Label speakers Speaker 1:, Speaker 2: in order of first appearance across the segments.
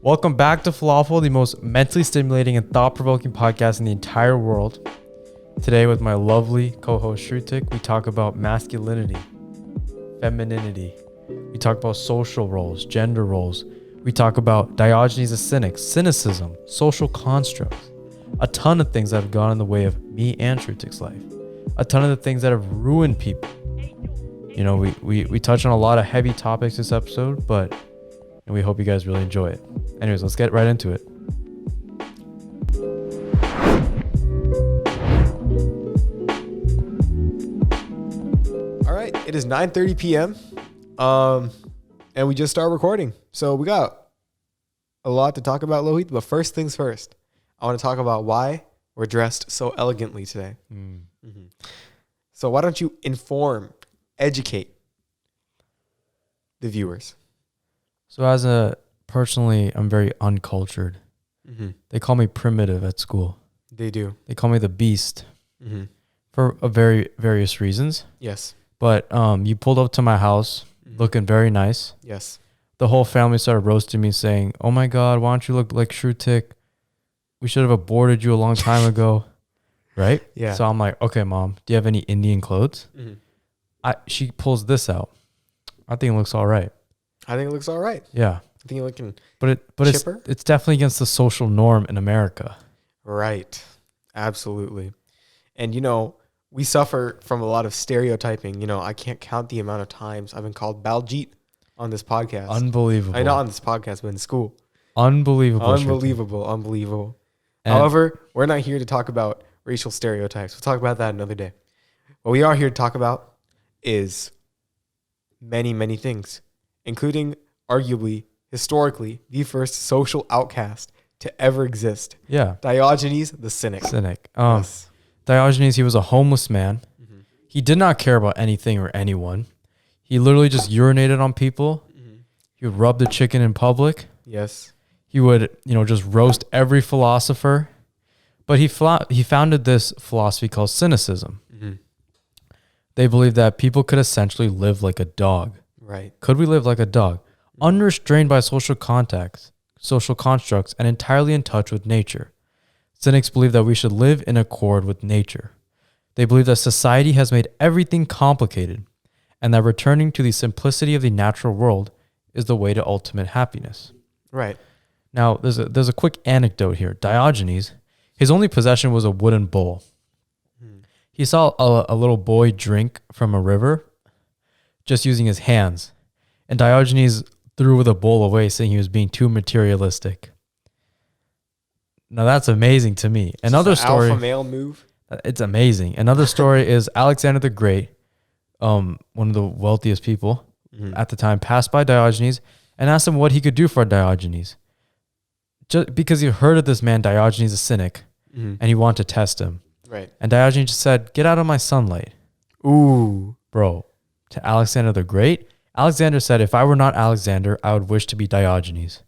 Speaker 1: Welcome back to Phalafel, the most mentally stimulating and thought-provoking podcast in the entire world. Today with my lovely co-host Shrutik, we talk about masculinity, femininity. We talk about social roles, gender roles. We talk about Diogenes the Cynic, cynicism, social constructs. A ton of things that have gone in the way of me and Shrutik's life. A ton of the things that have ruined people. You know, we touch on a lot of heavy topics this episode, but we hope you guys really enjoy it. Anyways, let's get right into it.
Speaker 2: All right, it is 9:30 p.m. And we just started recording. So we got a lot to talk about, Lohit, but first things first. I want to talk about why we're dressed so elegantly today. Mm-hmm. So why don't you educate the viewers?
Speaker 1: So personally, I'm very uncultured. Mm-hmm. They call me primitive at school.
Speaker 2: They do.
Speaker 1: They call me the beast for various reasons.
Speaker 2: Yes.
Speaker 1: But you pulled up to my house looking very nice.
Speaker 2: Yes.
Speaker 1: The whole family started roasting me saying, "Oh my God, why don't you look like Shrutik? We should have aborted you a long time ago." Right?
Speaker 2: Yeah.
Speaker 1: So I'm like, "Okay, Mom, do you have any Indian clothes?" She pulls this out. I think it looks all right.
Speaker 2: I think it looks all right.
Speaker 1: Yeah.
Speaker 2: I think you're looking
Speaker 1: but it's definitely against the social norm in America.
Speaker 2: Right. Absolutely. And, we suffer from a lot of stereotyping. I can't count the amount of times I've been called Baljit on this podcast.
Speaker 1: Unbelievable.
Speaker 2: Not on this podcast, but in school.
Speaker 1: Unbelievable.
Speaker 2: Unbelievable. And however, we're not here to talk about racial stereotypes. We'll talk about that another day. What we are here to talk about is many, many things, including arguably, historically, the first social outcast to ever exist.
Speaker 1: Yeah.
Speaker 2: Diogenes the Cynic.
Speaker 1: Yes. Diogenes, he was a homeless man. Mm-hmm. He did not care about anything or anyone. He literally just urinated on people. Mm-hmm. He would rub the chicken in public.
Speaker 2: Yes.
Speaker 1: He would, just roast every philosopher. But he founded this philosophy called cynicism. Mm-hmm. They believed that people could essentially live like a dog.
Speaker 2: Right.
Speaker 1: Could we live like a dog? Unrestrained by social contacts, social constructs, and entirely in touch with nature. Cynics believe that we should live in accord with nature. They believe that society has made everything complicated, and that returning to the simplicity of the natural world is the way to ultimate happiness.
Speaker 2: Right.
Speaker 1: Now, there's a quick anecdote here. Diogenes, his only possession was a wooden bowl. He saw a little boy drink from a river just using his hands. And Diogenes threw the bowl away, saying he was being too materialistic. Now that's amazing to me. Another story.
Speaker 2: Alpha male move.
Speaker 1: It's amazing. Another story is Alexander the Great, one of the wealthiest people at the time, passed by Diogenes and asked him what he could do for Diogenes. Just because he heard of this man, Diogenes the Cynic, and he wanted to test him.
Speaker 2: Right.
Speaker 1: And Diogenes just said, "Get out of my sunlight."
Speaker 2: Ooh.
Speaker 1: Bro, to Alexander the Great, Alexander said, "If I were not Alexander, I would wish to be Diogenes."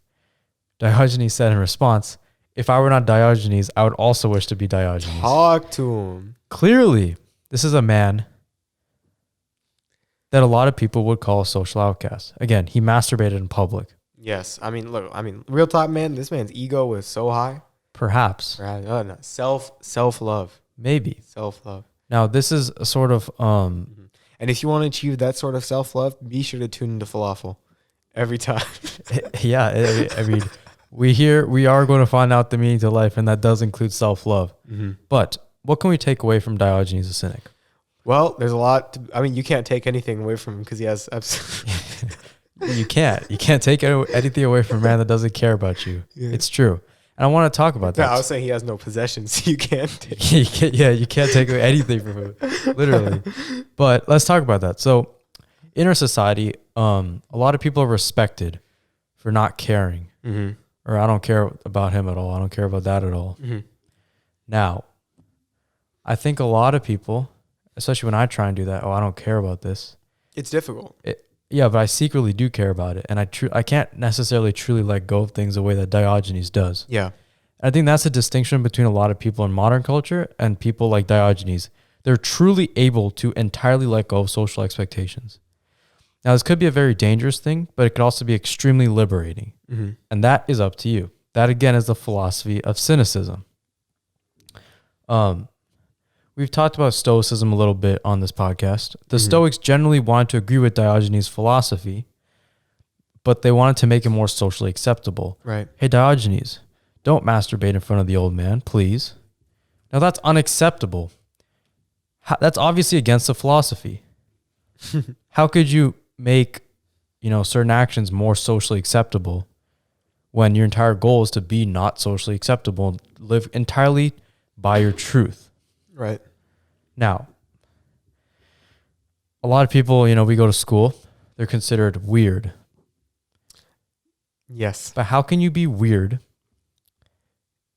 Speaker 1: Diogenes said in response, "If I were not Diogenes, I would also wish to be Diogenes."
Speaker 2: Talk to him.
Speaker 1: Clearly, this is a man that a lot of people would call a social outcast. Again, he masturbated in public.
Speaker 2: Yes. Real talk, man, this man's ego was so high.
Speaker 1: Perhaps.
Speaker 2: No. Self-love.
Speaker 1: Maybe.
Speaker 2: Self-love.
Speaker 1: Now, this is a sort of...
Speaker 2: And if you want to achieve that sort of self-love, be sure to tune into Phalafel every time.
Speaker 1: Yeah, I mean, we are going to find out the meaning to life, and that does include self-love. Mm-hmm. But what can we take away from Diogenes the Cynic?
Speaker 2: Well, there's a lot. You can't take anything away from him because he has absolutely...
Speaker 1: You can't take anything away from a man that doesn't care about you. Yeah. It's true. And I want to talk about that.
Speaker 2: I was saying he has no possessions. You can't take
Speaker 1: you can't take away anything from him, literally. But let's talk about that. So in our society, a lot of people are respected for not caring. Mm-hmm. Or I don't care about him at all. I don't care about that at all. Mm-hmm. Now, I think a lot of people, especially when I try and do that, I don't care about this.
Speaker 2: It's difficult.
Speaker 1: Yeah, but I secretly do care about it. And I can't necessarily truly let go of things the way that Diogenes does.
Speaker 2: Yeah.
Speaker 1: I think that's a distinction between a lot of people in modern culture and people like Diogenes. They're truly able to entirely let go of social expectations. Now, this could be a very dangerous thing, but it could also be extremely liberating.
Speaker 2: Mm-hmm.
Speaker 1: And that is up to you. That, again, is the philosophy of cynicism. We've talked about Stoicism a little bit on this podcast. The Stoics generally wanted to agree with Diogenes' philosophy, but they wanted to make it more socially acceptable.
Speaker 2: Right.
Speaker 1: Hey, Diogenes, don't masturbate in front of the old man, please. Now, that's unacceptable. That's obviously against the philosophy. How could you make, certain actions more socially acceptable when your entire goal is to be not socially acceptable and live entirely by your truth?
Speaker 2: Right.
Speaker 1: Now, a lot of people, we go to school, they're considered weird.
Speaker 2: Yes.
Speaker 1: But how can you be weird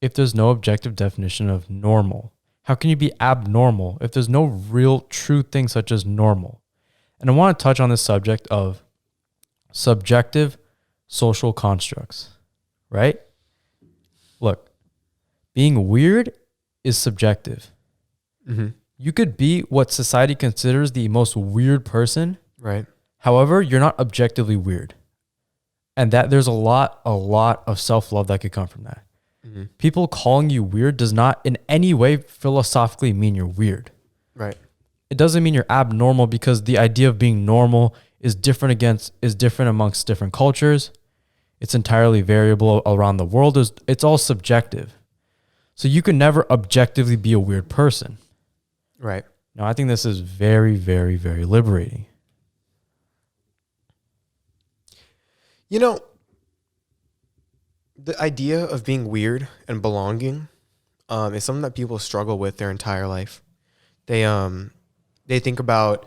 Speaker 1: if there's no objective definition of normal? How can you be abnormal if there's no real true thing such as normal? And I want to touch on this subject of subjective social constructs, right? Look, being weird is subjective.
Speaker 2: Mm-hmm.
Speaker 1: You could be what society considers the most weird person.
Speaker 2: Right.
Speaker 1: However, you're not objectively weird. And that there's a lot of self-love that could come from that.
Speaker 2: Mm-hmm.
Speaker 1: People calling you weird does not in any way philosophically mean you're weird.
Speaker 2: Right.
Speaker 1: It doesn't mean you're abnormal, because the idea of being normal is different amongst different cultures. It's entirely variable around the world. It's all subjective. So you can never objectively be a weird person.
Speaker 2: Right.
Speaker 1: Now, I think this is very, very, very liberating.
Speaker 2: The idea of being weird and belonging is something that people struggle with their entire life. They think about,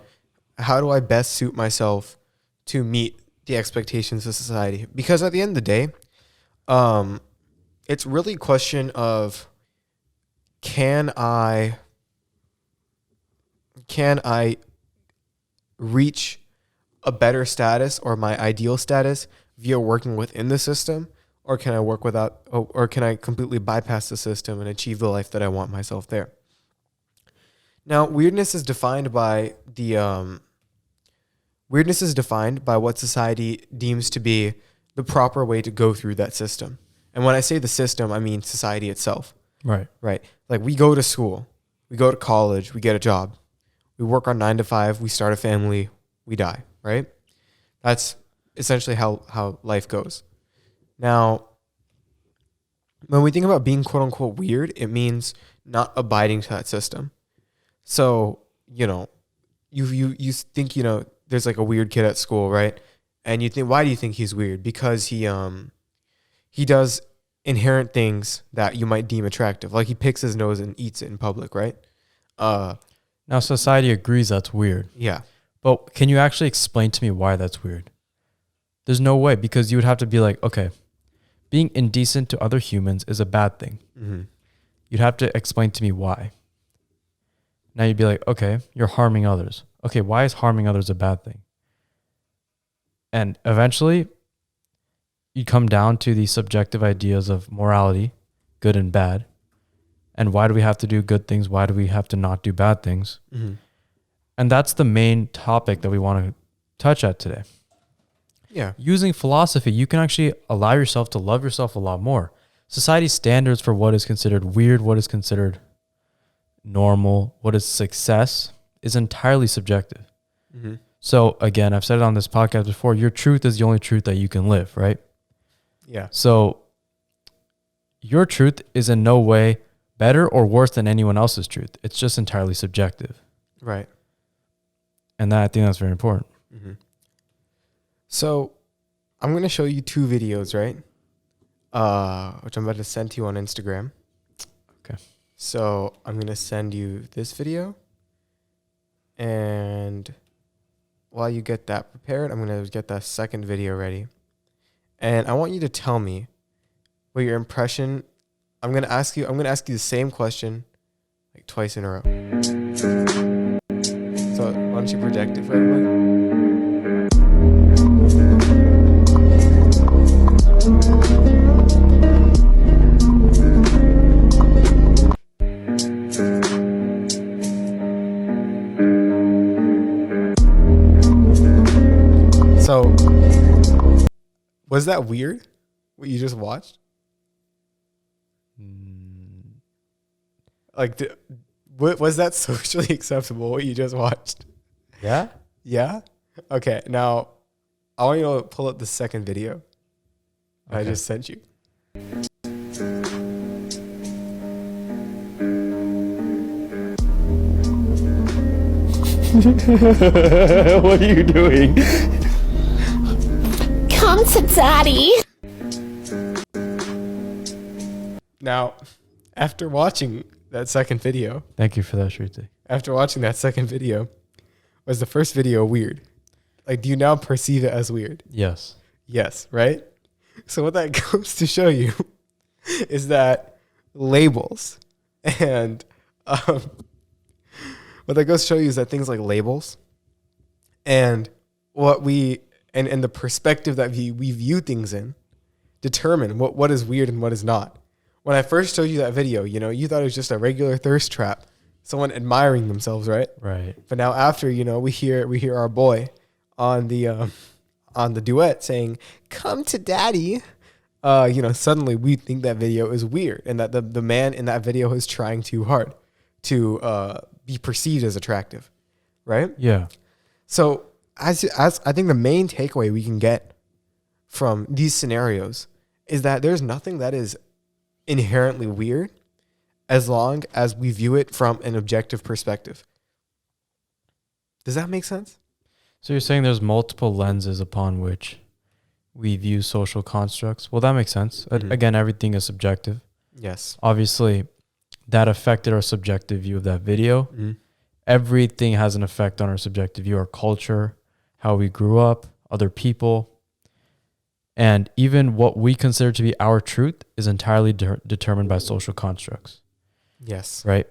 Speaker 2: how do I best suit myself to meet the expectations of society? Because at the end of the day, it's really a question of, can I reach a better status or my ideal status via working within the system, or can I work without, or can I completely bypass the system and achieve the life that I want myself there? Now, weirdness is defined by what society deems to be the proper way to go through that system. And when I say the system, I mean society itself.
Speaker 1: Right.
Speaker 2: Right. Like, we go to school, we go to college, we get a job, we work our 9 to 5, we start a family, we die, right? That's essentially how life goes. Now, when we think about being quote unquote weird, it means not abiding to that system. So, you think, there's like a weird kid at school, right? And you think, why do you think he's weird? Because he does inherent things that you might deem attractive. Like, he picks his nose and eats it in public, right?
Speaker 1: Now, society agrees that's weird.
Speaker 2: Yeah.
Speaker 1: But can you actually explain to me why that's weird? There's no way, because you would have to be like, okay, being indecent to other humans is a bad thing.
Speaker 2: Mm-hmm.
Speaker 1: You'd have to explain to me why. Now you'd be like, okay, you're harming others. Okay, why is harming others a bad thing? And eventually, you come down to the subjective ideas of morality, good and bad. And why do we have to do good things? Why do we have to not do bad things?
Speaker 2: Mm-hmm.
Speaker 1: And that's the main topic that we want to touch at today.
Speaker 2: Yeah.
Speaker 1: Using philosophy, you can actually allow yourself to love yourself a lot more. Society's standards for what is considered weird, what is considered normal, what is success, is entirely subjective.
Speaker 2: Mm-hmm.
Speaker 1: So again, I've said it on this podcast before, your truth is the only truth that you can live, right?
Speaker 2: Yeah.
Speaker 1: So your truth is in no way better or worse than anyone else's truth. It's just entirely subjective.
Speaker 2: Right.
Speaker 1: And I think that's very important.
Speaker 2: Mm-hmm. So I'm going to show you 2 videos, right? Which I'm about to send to you on Instagram.
Speaker 1: Okay.
Speaker 2: So I'm going to send you this video. And while you get that prepared, I'm going to get that second video ready. And I want you to tell me what your impression. I'm going to ask you the same question like twice in a row. So why don't you project it for everybody? Was that weird? What you just watched? Like, was that socially acceptable? What you just watched?
Speaker 1: Yeah.
Speaker 2: Yeah. Okay. Now, I want you to pull up the second video I just sent you.
Speaker 1: What are you doing?
Speaker 3: Come to daddy.
Speaker 2: Now, after watching that second video,
Speaker 1: Thank you for that, Shruti.
Speaker 2: after watching that second video, was the first video weird? Like, do you now perceive it as weird?
Speaker 1: Yes.
Speaker 2: Yes, right? So what that goes to show you is that labels and what that goes to show you is that things like labels and what we and the perspective that we view things in determine what is weird and what is not. When I first showed you that video, you know, you thought it was just a regular thirst trap, someone admiring themselves, right?
Speaker 1: Right.
Speaker 2: But now after, you know, we hear our boy on the duet saying, "Come to daddy," you know, suddenly we think that video is weird and that the man in that video is trying too hard to be perceived as attractive, right?
Speaker 1: Yeah.
Speaker 2: So as I think the main takeaway we can get from these scenarios is that there's nothing that is inherently weird as long as we view it from an objective perspective. Does that make sense?
Speaker 1: So you're saying there's multiple lenses upon which we view social constructs. Well, that makes sense.
Speaker 2: Mhm.
Speaker 1: Again, everything is subjective.
Speaker 2: Yes.
Speaker 1: Obviously, that affected our subjective view of that video.
Speaker 2: Mm-hmm.
Speaker 1: Everything has an effect on our subjective view, our culture, how we grew up, other people. And even what we consider to be our truth is entirely determined by social constructs,
Speaker 2: Yes.
Speaker 1: right?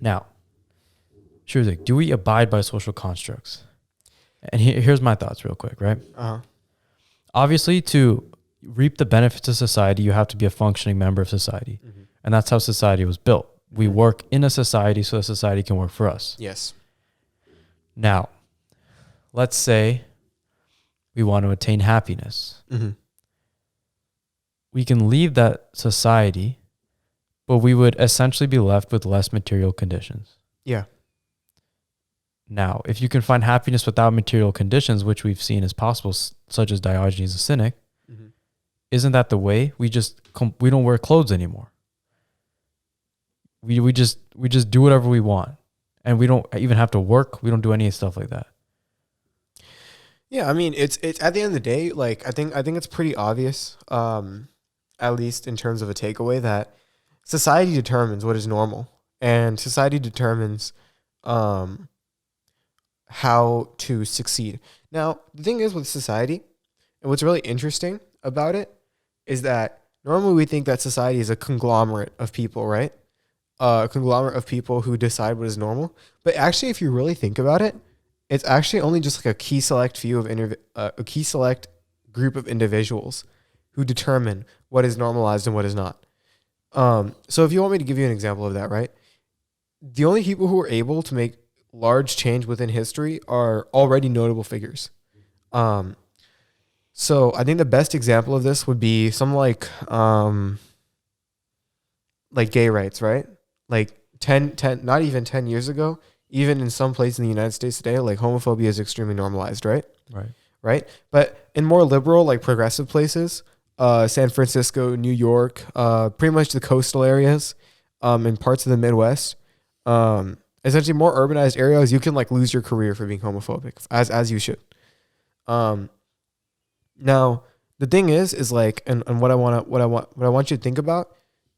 Speaker 1: Now, Shrutik, do we abide by social constructs? And here's my thoughts real quick, right?
Speaker 2: Uh-huh.
Speaker 1: Obviously, to reap the benefits of society, you have to be a functioning member of society.
Speaker 2: Mm-hmm.
Speaker 1: And that's how society was built. We work in a society so that society can work for us.
Speaker 2: Yes.
Speaker 1: Now, let's say we want to attain happiness.
Speaker 2: Mm-hmm.
Speaker 1: We can leave that society, but we would essentially be left with less material conditions.
Speaker 2: Yeah.
Speaker 1: Now, if you can find happiness without material conditions, which we've seen is possible, such as Diogenes the Cynic,
Speaker 2: Mm-hmm.
Speaker 1: isn't that the way? We don't wear clothes anymore. We just do whatever we want, and we don't even have to work. We don't do any stuff like that.
Speaker 2: Yeah, I mean, it's at the end of the day, like I think it's pretty obvious, at least in terms of a takeaway, that society determines what is normal, and society determines how to succeed. Now, the thing is with society, and what's really interesting about it is that normally we think that society is a conglomerate of people, right? A conglomerate of people who decide what is normal. But actually, if you really think about it, it's actually only just like a key select group of individuals who determine what is normalized and what is not. So if you want me to give you an example of that, right? The only people who are able to make large change within history are already notable figures. So I think the best example of this would be something like gay rights, right? Like 10, not even 10 years ago, even in some places in the United States today, like homophobia is extremely normalized, right?
Speaker 1: Right.
Speaker 2: Right. But in more liberal, like progressive places, San Francisco, New York, pretty much the coastal areas, in parts of the Midwest, essentially more urbanized areas, you can like lose your career for being homophobic, as you should. Now the thing is like, and what I want you to think about,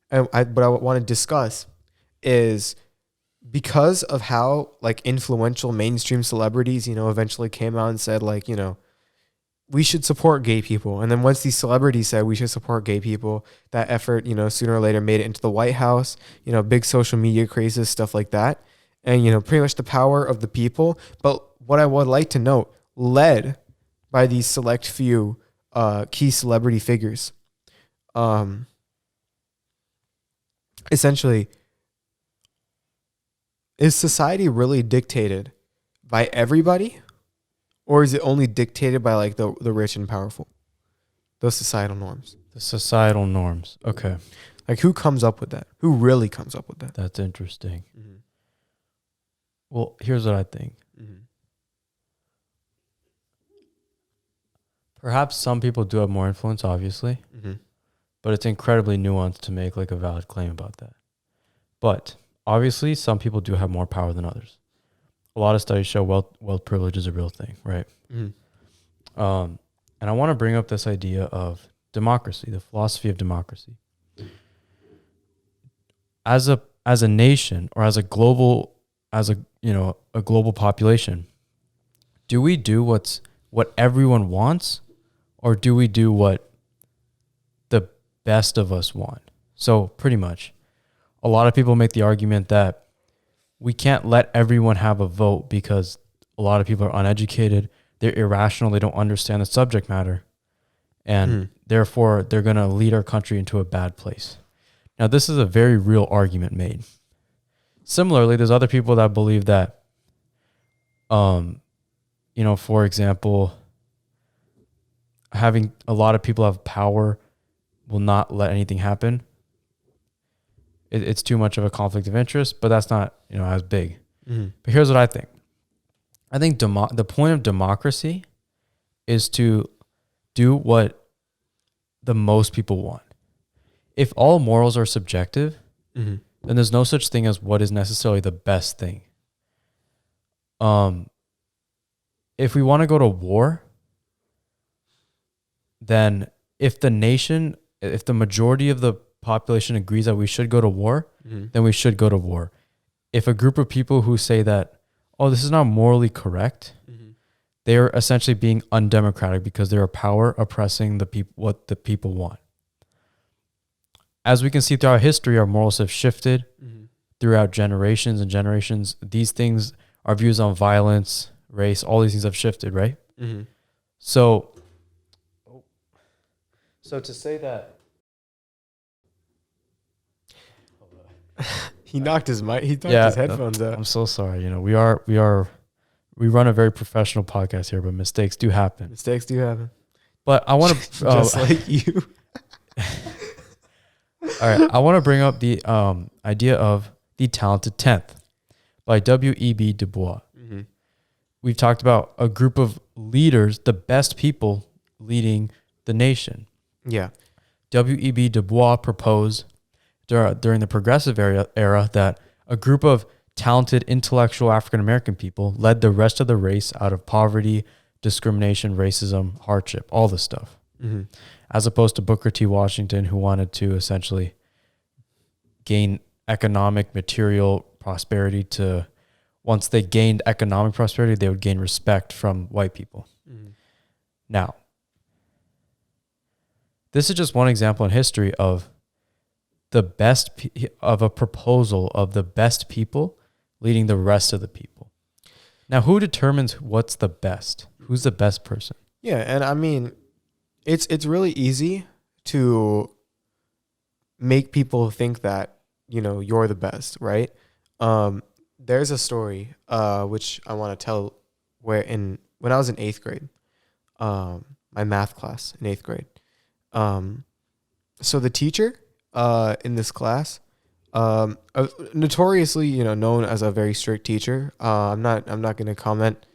Speaker 2: and what I want to discuss is, because of how like influential mainstream celebrities, you know, eventually came out and said like, you know, we should support gay people. And then once these celebrities said we should support gay people, that effort, you know, sooner or later made it into the White House, you know, big social media crazes, stuff like that. And, you know, pretty much the power of the people. But what I would like to note, led by these select few key celebrity figures, essentially, is society really dictated by everybody, or is it only dictated by like the rich and powerful? Those societal norms.
Speaker 1: The societal norms. Okay.
Speaker 2: Like, who comes up with that? Who really comes up with that?
Speaker 1: That's interesting.
Speaker 2: Mm-hmm.
Speaker 1: Well, here's what I think.
Speaker 2: Mm-hmm.
Speaker 1: Perhaps some people do have more influence, obviously,
Speaker 2: Mm-hmm.
Speaker 1: but it's incredibly nuanced to make like a valid claim about that. But obviously, some people do have more power than others. A lot of studies show wealth privilege is a real thing, right?
Speaker 2: Mm-hmm.
Speaker 1: And I want to bring up this idea of democracy, the philosophy of democracy. As a nation or as a global population, do we do what everyone wants, or do we do what the best of us want? So pretty much, a lot of people make the argument that we can't let everyone have a vote because a lot of people are uneducated, they're irrational, they don't understand the subject matter, and therefore they're going to lead our country into a bad place. Now, this is a very real argument made. Similarly, there's other people that believe that, for example, having a lot of people have power will not let anything happen. It's too much of a conflict of interest, but that's not, as big.
Speaker 2: Mm-hmm.
Speaker 1: But here's what I think. I think the point of democracy is to do what the most people want. If all morals are subjective, then there's no such thing as what is necessarily the best thing. If we want to go to war, then if the majority of the population agrees that we should go to war, then we should go to war. If a group of people who say that, oh, this is not morally correct, they are essentially being undemocratic because they're a power oppressing what the people want. As we can see throughout history, our morals have shifted throughout generations and generations. These things, our views on violence, race, all these things have shifted, right?
Speaker 2: Mm-hmm.
Speaker 1: So to say that
Speaker 2: he knocked his mic. He knocked his headphones out.
Speaker 1: I'm so sorry. We run a very professional podcast here, but mistakes do happen.
Speaker 2: Mistakes do happen.
Speaker 1: But I want to
Speaker 2: just like you.
Speaker 1: All right, I want to bring up the idea of the talented 10th by W.E.B. Du Bois.
Speaker 2: Mm-hmm.
Speaker 1: We've talked about a group of leaders, the best people leading the nation.
Speaker 2: Yeah.
Speaker 1: W.E.B. Du Bois proposed during the progressive era that a group of talented, intellectual African-American people led the rest of the race out of poverty, discrimination, racism, hardship, all this stuff.
Speaker 2: Mm-hmm.
Speaker 1: As opposed to Booker T. Washington, who wanted to essentially gain economic, material prosperity once they gained economic prosperity, they would gain respect from white people. Mm-hmm. Now, this is just one example in history of of a proposal of the best people leading the rest of the people. Now, who determines what's the best? Who's the best person?
Speaker 2: Yeah, and I mean, it's really easy to make people think that, you're the best, right? There's a story which I want to tell when I was in 8th grade, my math class in 8th grade. So the teacher in this class, notoriously, known as a very strict teacher. I'm not going to comment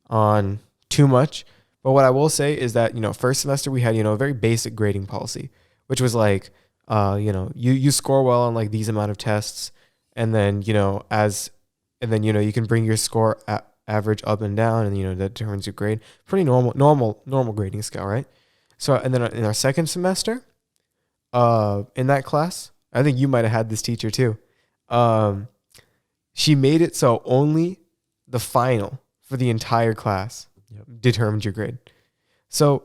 Speaker 2: on too much, but what I will say is that, first semester we had, a very basic grading policy, which was like, you score well on like these amount of tests, and then, you can bring your score average up and down, and, that determines your grade. Pretty normal grading scale, right? So, and then in our second semester, in that class, I think you might have had this teacher too. She made it so only the final for the entire class determined your grade. So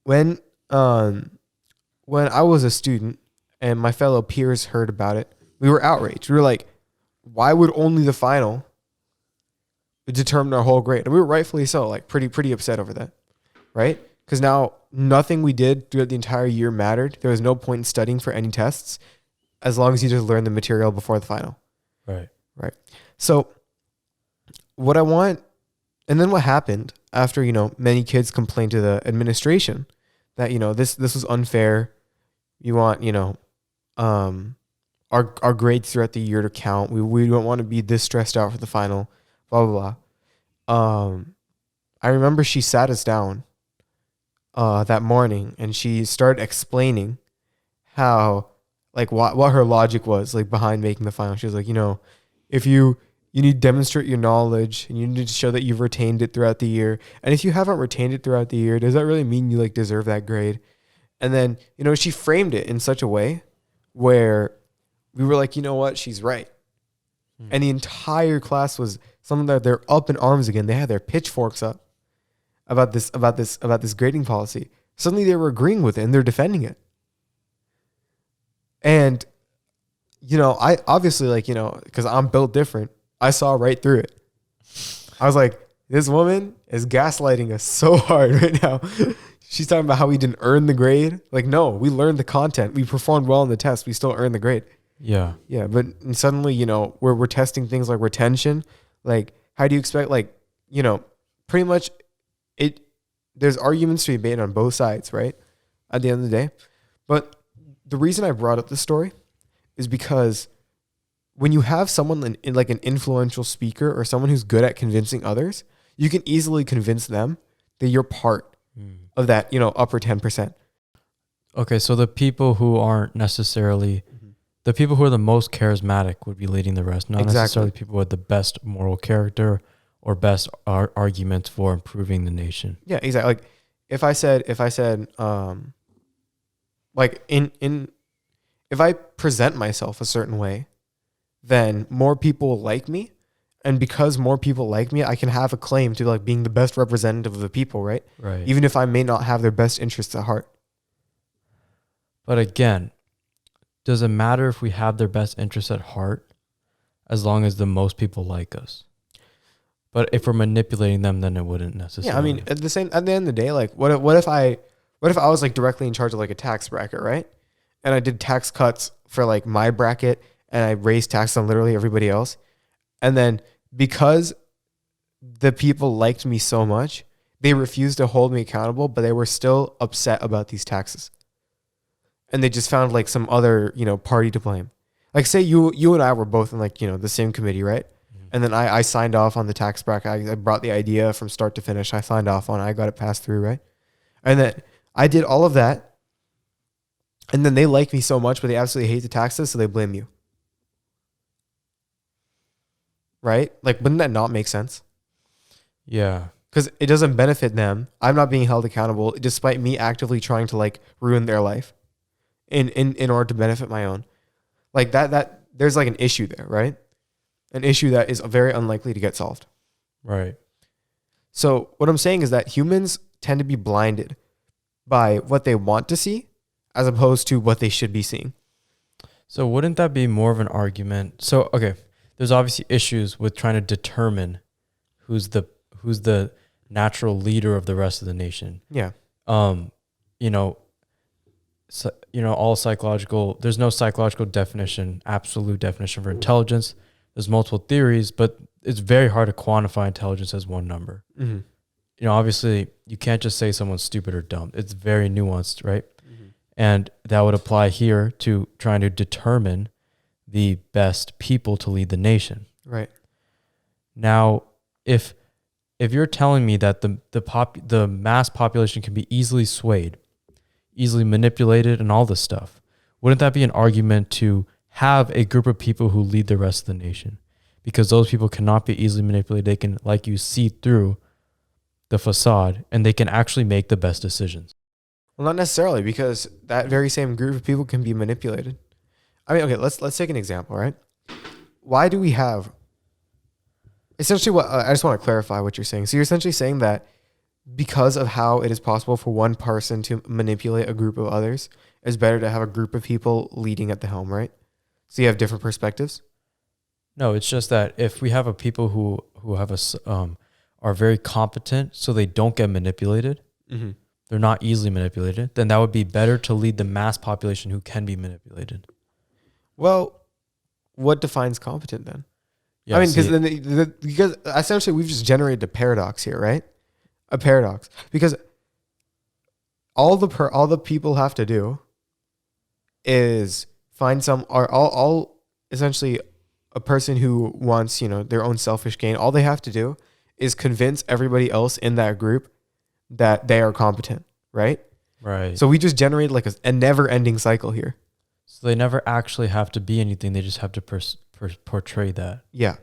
Speaker 2: when I was a student and my fellow peers heard about it, we were outraged. We were like, why would only the final determine our whole grade? And we were rightfully so, like pretty upset over that, right? Because now nothing we did throughout the entire year mattered. There was no point in studying for any tests as long as you just learn the material before the final.
Speaker 1: Right.
Speaker 2: So what I want, and then what happened after, many kids complained to the administration that, this was unfair. You want, our grades throughout the year to count. We don't want to be this stressed out for the final, blah, blah, blah. I remember she sat us down that morning and she started explaining how, like, what her logic was, like, behind making the final. She was like, if you need to demonstrate your knowledge and you need to show that you've retained it throughout the year. And if you haven't retained it throughout the year, does that really mean you, like, deserve that grade? And then, she framed it in such a way where we were like, you know what? She's right. And the entire class was something that they're up in arms again. They had their pitchforks up about this grading policy. Suddenly they were agreeing with it and they're defending it. And, I obviously, like, because I'm built different, I saw right through it. I was like, this woman is gaslighting us so hard right now. She's talking about how we didn't earn the grade. Like, no, we learned the content. We performed well in the test. We still earned the grade.
Speaker 1: Yeah.
Speaker 2: Yeah. But suddenly, we're testing things like retention. Like, how do you expect, like, pretty much there's arguments to be made on both sides, right? At the end of the day. But the reason I brought up this story is because when you have someone in like an influential speaker or someone who's good at convincing others, you can easily convince them that you're part of that, upper 10%.
Speaker 1: Okay, so the people who aren't necessarily, the people who are the most charismatic would be leading the rest, not necessarily people with the best moral character or best arguments for improving the nation.
Speaker 2: Yeah, exactly. Like if I said, like if I present myself a certain way, then more people like me. And because more people like me, I can have a claim to, like, being the best representative of the people, right?
Speaker 1: Right.
Speaker 2: Even if I may not have their best interests at heart.
Speaker 1: But again, does it matter if we have their best interests at heart as long as the most people like us? But if we're manipulating them, then it wouldn't necessarily.
Speaker 2: Yeah, I mean, at the end of the day, like, what if I was, like, directly in charge of, like, a tax bracket, right? And I did tax cuts for, like, my bracket and I raised taxes on literally everybody else. And then because the people liked me so much, they refused to hold me accountable, but they were still upset about these taxes. And they just found, like, some other, party to blame. Like, say you and I were both in, like, the same committee, right? And then I signed off on the tax bracket. I brought the idea from start to finish. I signed off on it. I got it passed through, right? And then I did all of that. And then they like me so much, but they absolutely hate the taxes, so they blame you. Right? Like, wouldn't that not make sense?
Speaker 1: Yeah.
Speaker 2: Because it doesn't benefit them. I'm not being held accountable despite me actively trying to, like, ruin their life in order to benefit my own. Like, that there's, like, an issue there, right? An issue that is very unlikely to get solved.
Speaker 1: Right.
Speaker 2: So what I'm saying is that humans tend to be blinded by what they want to see as opposed to what they should be seeing.
Speaker 1: So wouldn't that be more of an argument? So, okay, there's obviously issues with trying to determine who's the natural leader of the rest of the nation.
Speaker 2: Yeah.
Speaker 1: All psychological, there's no psychological definition, absolute definition for intelligence. There's multiple theories, but it's very hard to quantify intelligence as one number. Mm-hmm. Obviously you can't just say someone's stupid or dumb. It's very nuanced, right? Mm-hmm. And that would apply here to trying to determine the best people to lead the nation.
Speaker 2: Right.
Speaker 1: Now, if you're telling me that the mass population can be easily swayed, easily manipulated, and all this stuff, wouldn't that be an argument to have a group of people who lead the rest of the nation? Because those people cannot be easily manipulated. They can, like you, see through the facade, and they can actually make the best decisions.
Speaker 2: Well, not necessarily, because that very same group of people can be manipulated. I mean, okay, let's take an example, right? Why do we have... Essentially, what I just want to clarify what you're saying. So you're essentially saying that because of how it is possible for one person to manipulate a group of others, it's better to have a group of people leading at the helm, right? So you have different perspectives?
Speaker 1: No, it's just that if we have a people who have are very competent, so they don't get manipulated, mm-hmm. they're not easily manipulated, then that would be better to lead the mass population who can be manipulated.
Speaker 2: Well, what defines competent then?
Speaker 1: Yeah,
Speaker 2: I mean, because essentially we've just generated a paradox here, right? A paradox. Because all the people have to do is find all essentially a person who wants, their own selfish gain. All they have to do is convince everybody else in that group that they are competent, right?
Speaker 1: Right.
Speaker 2: So we just generate like a never-ending cycle here.
Speaker 1: So they never actually have to be anything. They just have to portray that.
Speaker 2: Yeah.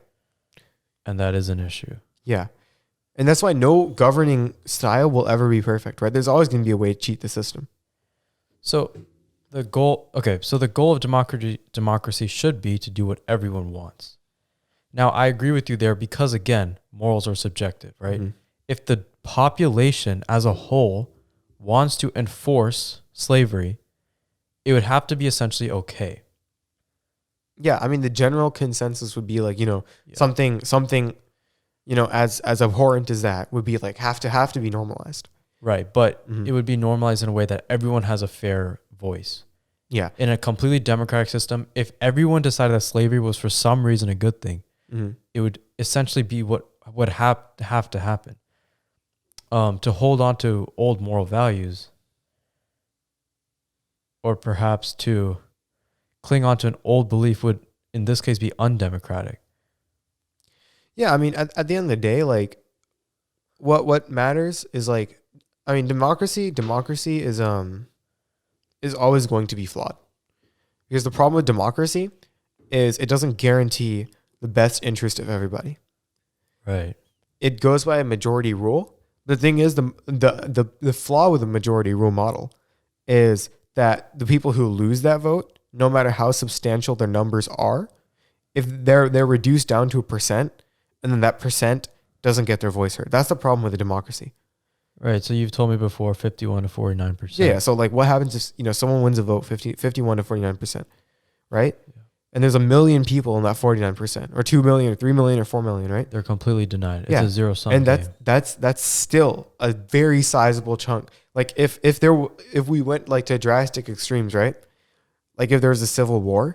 Speaker 1: And that is an issue.
Speaker 2: Yeah. And that's why no governing style will ever be perfect, right? There's always going to be a way to cheat the system.
Speaker 1: So the goal of democracy should be to do what everyone wants. Now, I agree with you there because, again, morals are subjective, right?
Speaker 2: Mm-hmm.
Speaker 1: If the population as a whole wants to enforce slavery, it would have to be essentially okay.
Speaker 2: Yeah, I mean, the general consensus would be like, something, as abhorrent as that would be like have to be normalized.
Speaker 1: Right, but it would be normalized in a way that everyone has a fair voice.
Speaker 2: Yeah.
Speaker 1: In a completely democratic system, if everyone decided that slavery was for some reason a good thing, it would essentially be what would have to happen. To hold on to old moral values, or perhaps to cling on to an old belief would, in this case, be undemocratic.
Speaker 2: Yeah, I mean, at the end of the day, like, what matters is like, I mean, democracy is always going to be flawed, because the problem with democracy is it doesn't guarantee the best interest of everybody.
Speaker 1: Right.
Speaker 2: It goes by a majority rule. The thing is, the flaw with the majority rule model is that the people who lose that vote, no matter how substantial their numbers are, if they're reduced down to 1%, and then that percent doesn't get their voice heard. That's the problem with a democracy.
Speaker 1: Right. So you've told me before 51 to 49%.
Speaker 2: Yeah. So like what happens if, someone wins a vote 51 to 49%, right? Yeah. And there's 1 million people in that 49%, or 2 million or 3 million or 4 million, right?
Speaker 1: They're completely denied. It's a zero sum.
Speaker 2: And that's still a very sizable chunk. Like if we went like to drastic extremes, right? Like if there was a civil war,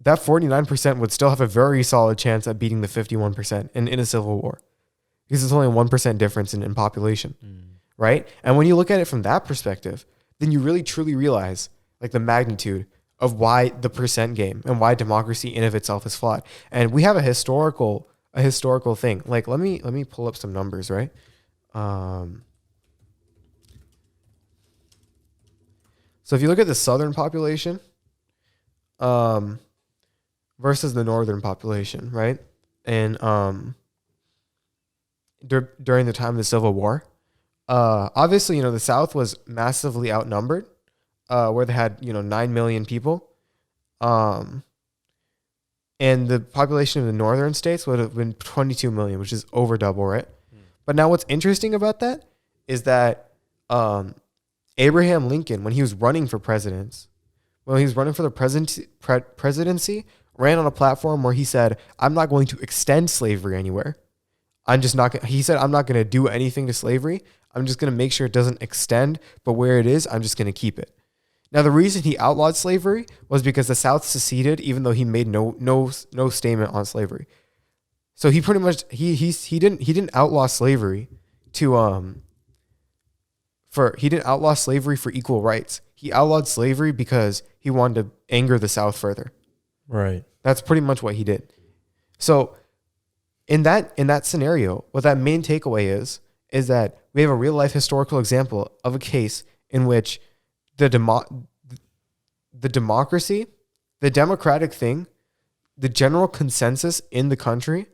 Speaker 2: that 49% would still have a very solid chance at beating the 51% in a civil war, because it's only a 1% difference in population, right? And when you look at it from that perspective, then you really truly realize like the magnitude of why the percent game and why democracy in of itself is flawed. And we have a historical thing. Like let me pull up some numbers, right? So if you look at the southern population, versus the northern population, right? And during the time of the Civil War, obviously, the South was massively outnumbered, where they had 9 million people, and the population of the northern states would have been 22 million, which is over double, right? But now, what's interesting about that is that Abraham Lincoln, when he was running for presidency, ran on a platform where he said, I'm not going to extend slavery anywhere. He said, I'm not going to do anything to slavery. I'm just going to make sure it doesn't extend, but where it is, I'm just going to keep it. Now, the reason he outlawed slavery was because the South seceded, even though he made no statement on slavery. So he pretty much, he didn't outlaw slavery he didn't outlaw slavery for equal rights. He outlawed slavery because he wanted to anger the South further.
Speaker 1: Right.
Speaker 2: That's pretty much what he did. So in that scenario, what that main takeaway is that we have a real life historical example of a case in which the democracy, the democratic thing, the general consensus in the country,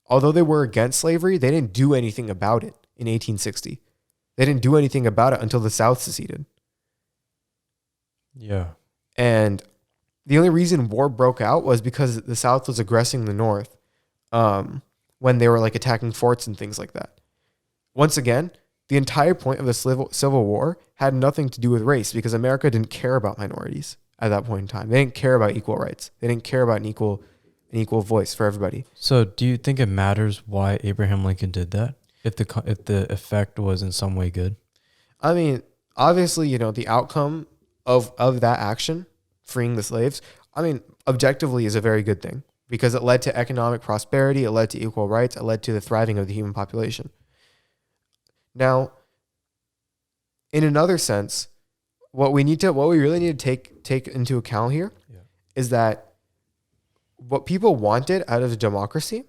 Speaker 2: although they were against slavery, they didn't do anything about it in 1860. They didn't do anything about it until the South seceded.
Speaker 1: Yeah.
Speaker 2: And the only reason war broke out was because the South was aggressing the North when they were like attacking forts and things like that. Once again, the entire point of the Civil War had nothing to do with race, because America didn't care about minorities at that point in time. They didn't care about equal rights. They didn't care about an equal voice for everybody.
Speaker 1: So do you think it matters why Abraham Lincoln did that? If the effect was in some way good?
Speaker 2: I mean, obviously, the outcome of that action, freeing the slaves, I mean, objectively is a very good thing, because it led to economic prosperity, it led to equal rights, it led to the thriving of the human population. Now, in another sense, what we really need to take into account here is that what people wanted out of democracy,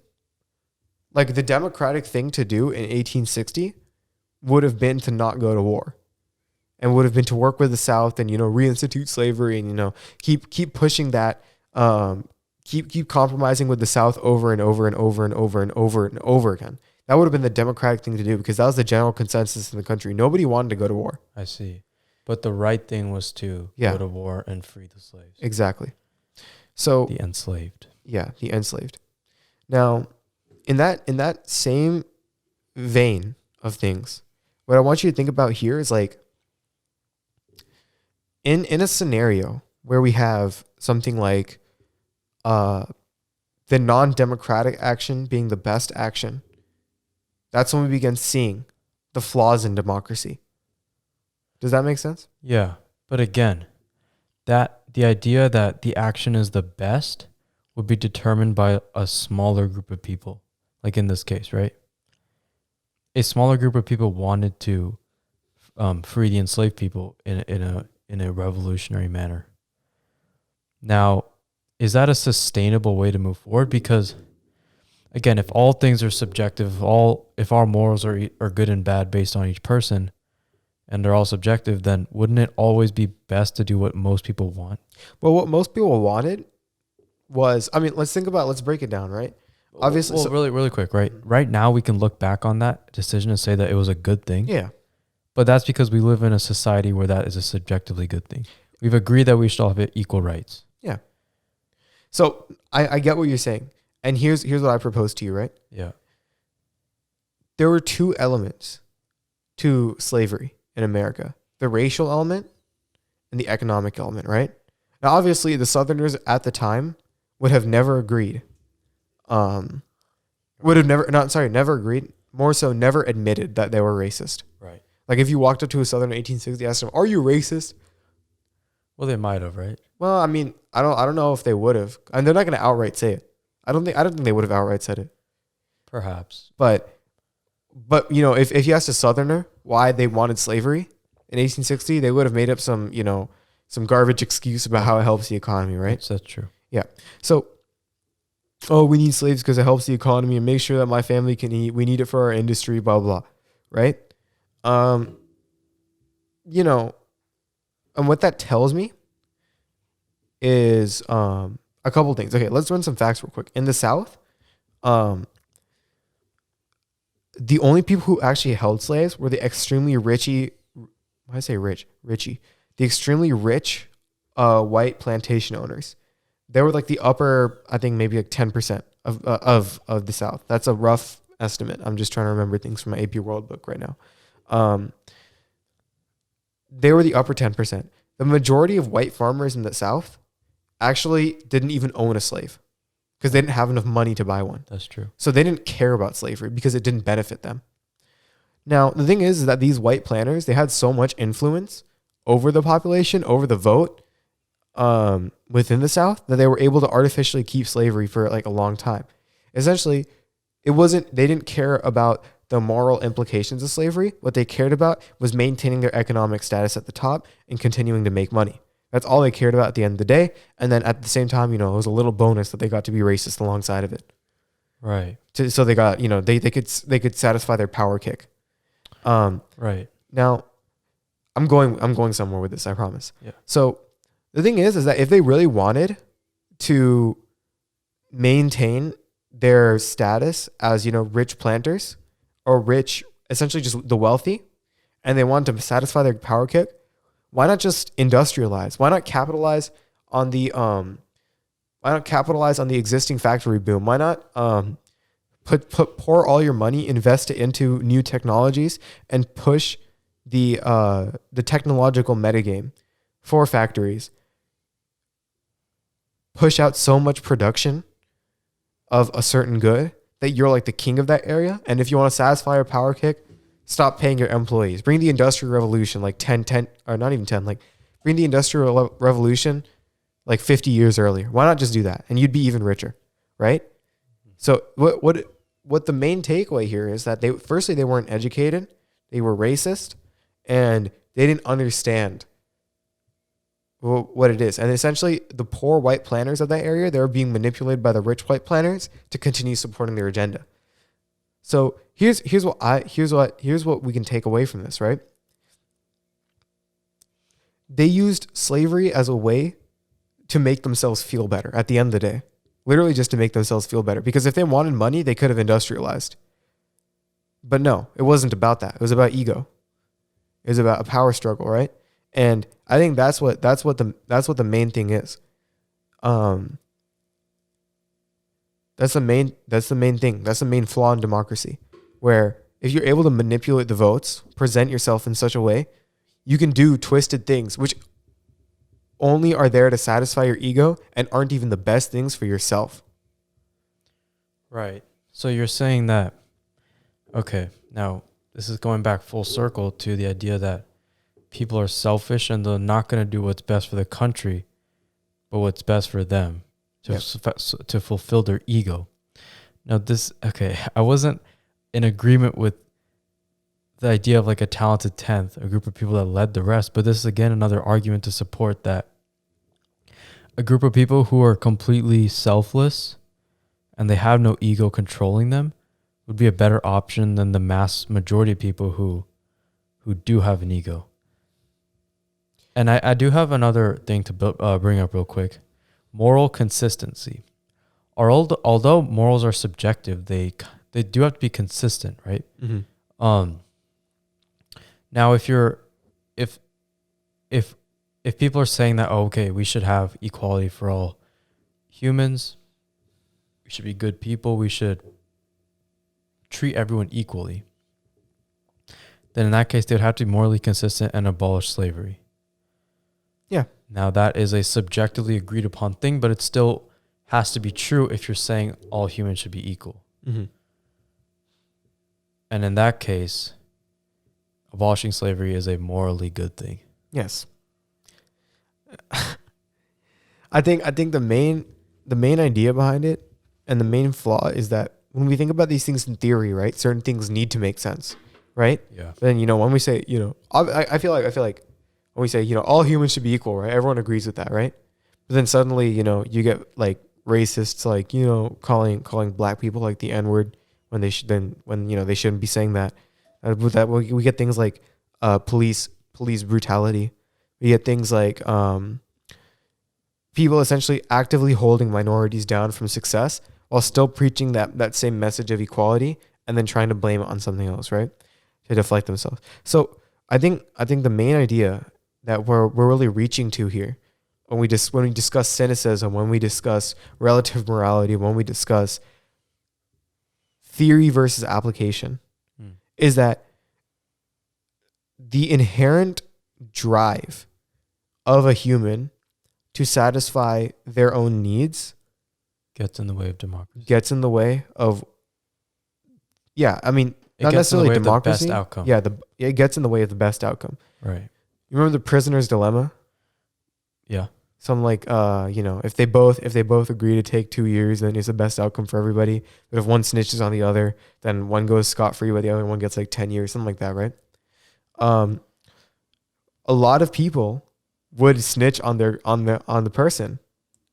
Speaker 2: like the democratic thing to do in 1860 would have been to not go to war, and would have been to work with the South and, reinstitute slavery and, keep pushing that, keep compromising with the South over and over and over and over and over and over again. That would have been the democratic thing to do because that was the general consensus in the country. Nobody wanted to go to war.
Speaker 1: I see. But the right thing was to go to war and free the slaves.
Speaker 2: Exactly. So
Speaker 1: the enslaved.
Speaker 2: Yeah, the enslaved. Now, in that same vein of things, what I want you to think about here is like in a scenario where we have something like the non-democratic action being the best action, that's when we begin seeing the flaws in democracy. Does that make sense?
Speaker 1: Yeah. But again, the idea that the action is the best would be determined by a smaller group of people. Like in this case, right? A smaller group of people wanted to free the enslaved people in a revolutionary manner. Now, is that a sustainable way to move forward? Because again, if all things are subjective, if our morals are good and bad based on each person, and they're all subjective, then wouldn't it always be best to do what most people want?
Speaker 2: Well, what most people wanted was, let's break it down, right? Obviously,
Speaker 1: well, really quick, right? Right now, we can look back on that decision and say that it was a good thing.
Speaker 2: Yeah.
Speaker 1: But that's because we live in a society where that is a subjectively good thing. We've agreed that we should all have equal rights.
Speaker 2: Yeah. So I get what you're saying. And here's what I propose to you, right?
Speaker 1: Yeah.
Speaker 2: There were two elements to slavery in America: the racial element and the economic element, right? Now, obviously, the Southerners at the time would have never agreed. Never agreed. More so, never admitted that they were racist.
Speaker 1: Right.
Speaker 2: Like if you walked up to a Southerner in 1860, asked them, "Are you racist?"
Speaker 1: Well, they might have, right?
Speaker 2: Well, I don't know if they would have, and they're not going to outright say it. I don't think they would have outright said it.
Speaker 1: Perhaps.
Speaker 2: But if you asked a Southerner why they wanted slavery in 1860, they would have made up some garbage excuse about how it helps the economy, right?
Speaker 1: That's true.
Speaker 2: Yeah. So, we need slaves because it helps the economy and make sure that my family can eat. We need it for our industry, blah, blah, right? And what that tells me is a couple things. Okay, let's run some facts real quick. In the South, the only people who actually held slaves were the extremely richy. Why I say rich? Richy. The extremely rich white plantation owners. They were like the upper, I think maybe like 10% of the South. That's a rough estimate. I'm just trying to remember things from my AP World book right now. They were the upper 10%. The majority of white farmers in the South actually didn't even own a slave because they didn't have enough money to buy one.
Speaker 1: That's true.
Speaker 2: So they didn't care about slavery because it didn't benefit them. Now, the thing is that these white planters, they had so much influence over the population, over the vote within the South, that they were able to artificially keep slavery for like a long time. Essentially, they didn't care about the moral implications of slavery. What they cared about was maintaining their economic status at the top and continuing to make money. That's all they cared about at the end of the day. And then at the same time, it was a little bonus that they got to be racist alongside of it.
Speaker 1: Right.
Speaker 2: So they got, they could satisfy their power kick.
Speaker 1: Right.
Speaker 2: Now, I'm going somewhere with this, I promise.
Speaker 1: Yeah.
Speaker 2: So the thing is that if they really wanted to maintain their status as, rich planters or rich, essentially just the wealthy, and they wanted to satisfy their power kick, why not just industrialize? Why not capitalize on the existing factory boom? Why not pour all your money, invest it into new technologies, and push the technological metagame for factories? Push out so much production of a certain good that you're like the king of that area. And if you want to satisfy your power kick, stop paying your employees. Bring the Industrial Revolution like 10, or not even 10, like bring the Industrial Revolution like 50 years earlier. Why not just do that? And you'd be even richer, right? So what the main takeaway here is that they weren't educated, they were racist, and they didn't understand what it is. And essentially, the poor white planners of that area, they were being manipulated by the rich white planners to continue supporting their agenda. So here's what we can take away from this, right? They used slavery as a way to make themselves feel better at the end of the day. Literally just to make themselves feel better. Because if they wanted money, they could have industrialized. But no, it wasn't about that. It was about ego. It was about a power struggle, right? And I think that's what the main thing is. That's the main thing. That's the main flaw in democracy, where if you're able to manipulate the votes, present yourself in such a way, you can do twisted things which only are there to satisfy your ego and aren't even the best things for yourself.
Speaker 1: Right. So you're saying that, okay, now this is going back full circle to the idea that people are selfish and they're not going to do what's best for the country, but what's best for them to fulfill their ego. Now I wasn't in agreement with the idea of like a talented 10th, a group of people that led the rest. But this is again another argument to support that a group of people who are completely selfless and they have no ego controlling them would be a better option than the mass majority of people who do have an ego. And I do have another thing to bring up real quick. Moral consistency. Although morals are subjective, they do have to be consistent, right? Mm-hmm. Now, if people are saying that, oh, okay, we should have equality for all humans, we should be good people, we should treat everyone equally, then in that case, they would have to be morally consistent and abolish slavery.
Speaker 2: Yeah.
Speaker 1: Now, that is a subjectively agreed upon thing, but it still has to be true if you're saying all humans should be equal. Mm-hmm. And in that case, abolishing slavery is a morally good thing.
Speaker 2: Yes. I think the main idea behind it and the main flaw is that when we think about these things in theory, right, certain things need to make sense, right?
Speaker 1: Yeah.
Speaker 2: But then, when we say, I feel like when we say, all humans should be equal, right? Everyone agrees with that, right? But then suddenly, you get like racists, like, calling black people like the N-word when they they shouldn't be saying that. With that, we get things like police brutality. We get things like people essentially actively holding minorities down from success while still preaching that same message of equality and then trying to blame it on something else, right? To deflect themselves. So I think the main idea that we're really reaching to here when we discuss cynicism, when we discuss relative morality, when we discuss theory versus application, is that the inherent drive of a human to satisfy their own needs
Speaker 1: gets in the way of democracy.
Speaker 2: Gets in the way of, not necessarily democracy.
Speaker 1: The best outcome.
Speaker 2: Yeah, it gets in the way of the best outcome.
Speaker 1: Right.
Speaker 2: You remember the prisoner's dilemma?
Speaker 1: Yeah.
Speaker 2: Some like, if they both agree to take 2 years, then it's the best outcome for everybody. But if one snitches on the other, then one goes scot-free, but the other one gets like 10 years, something like that, right? A lot of people would snitch on the person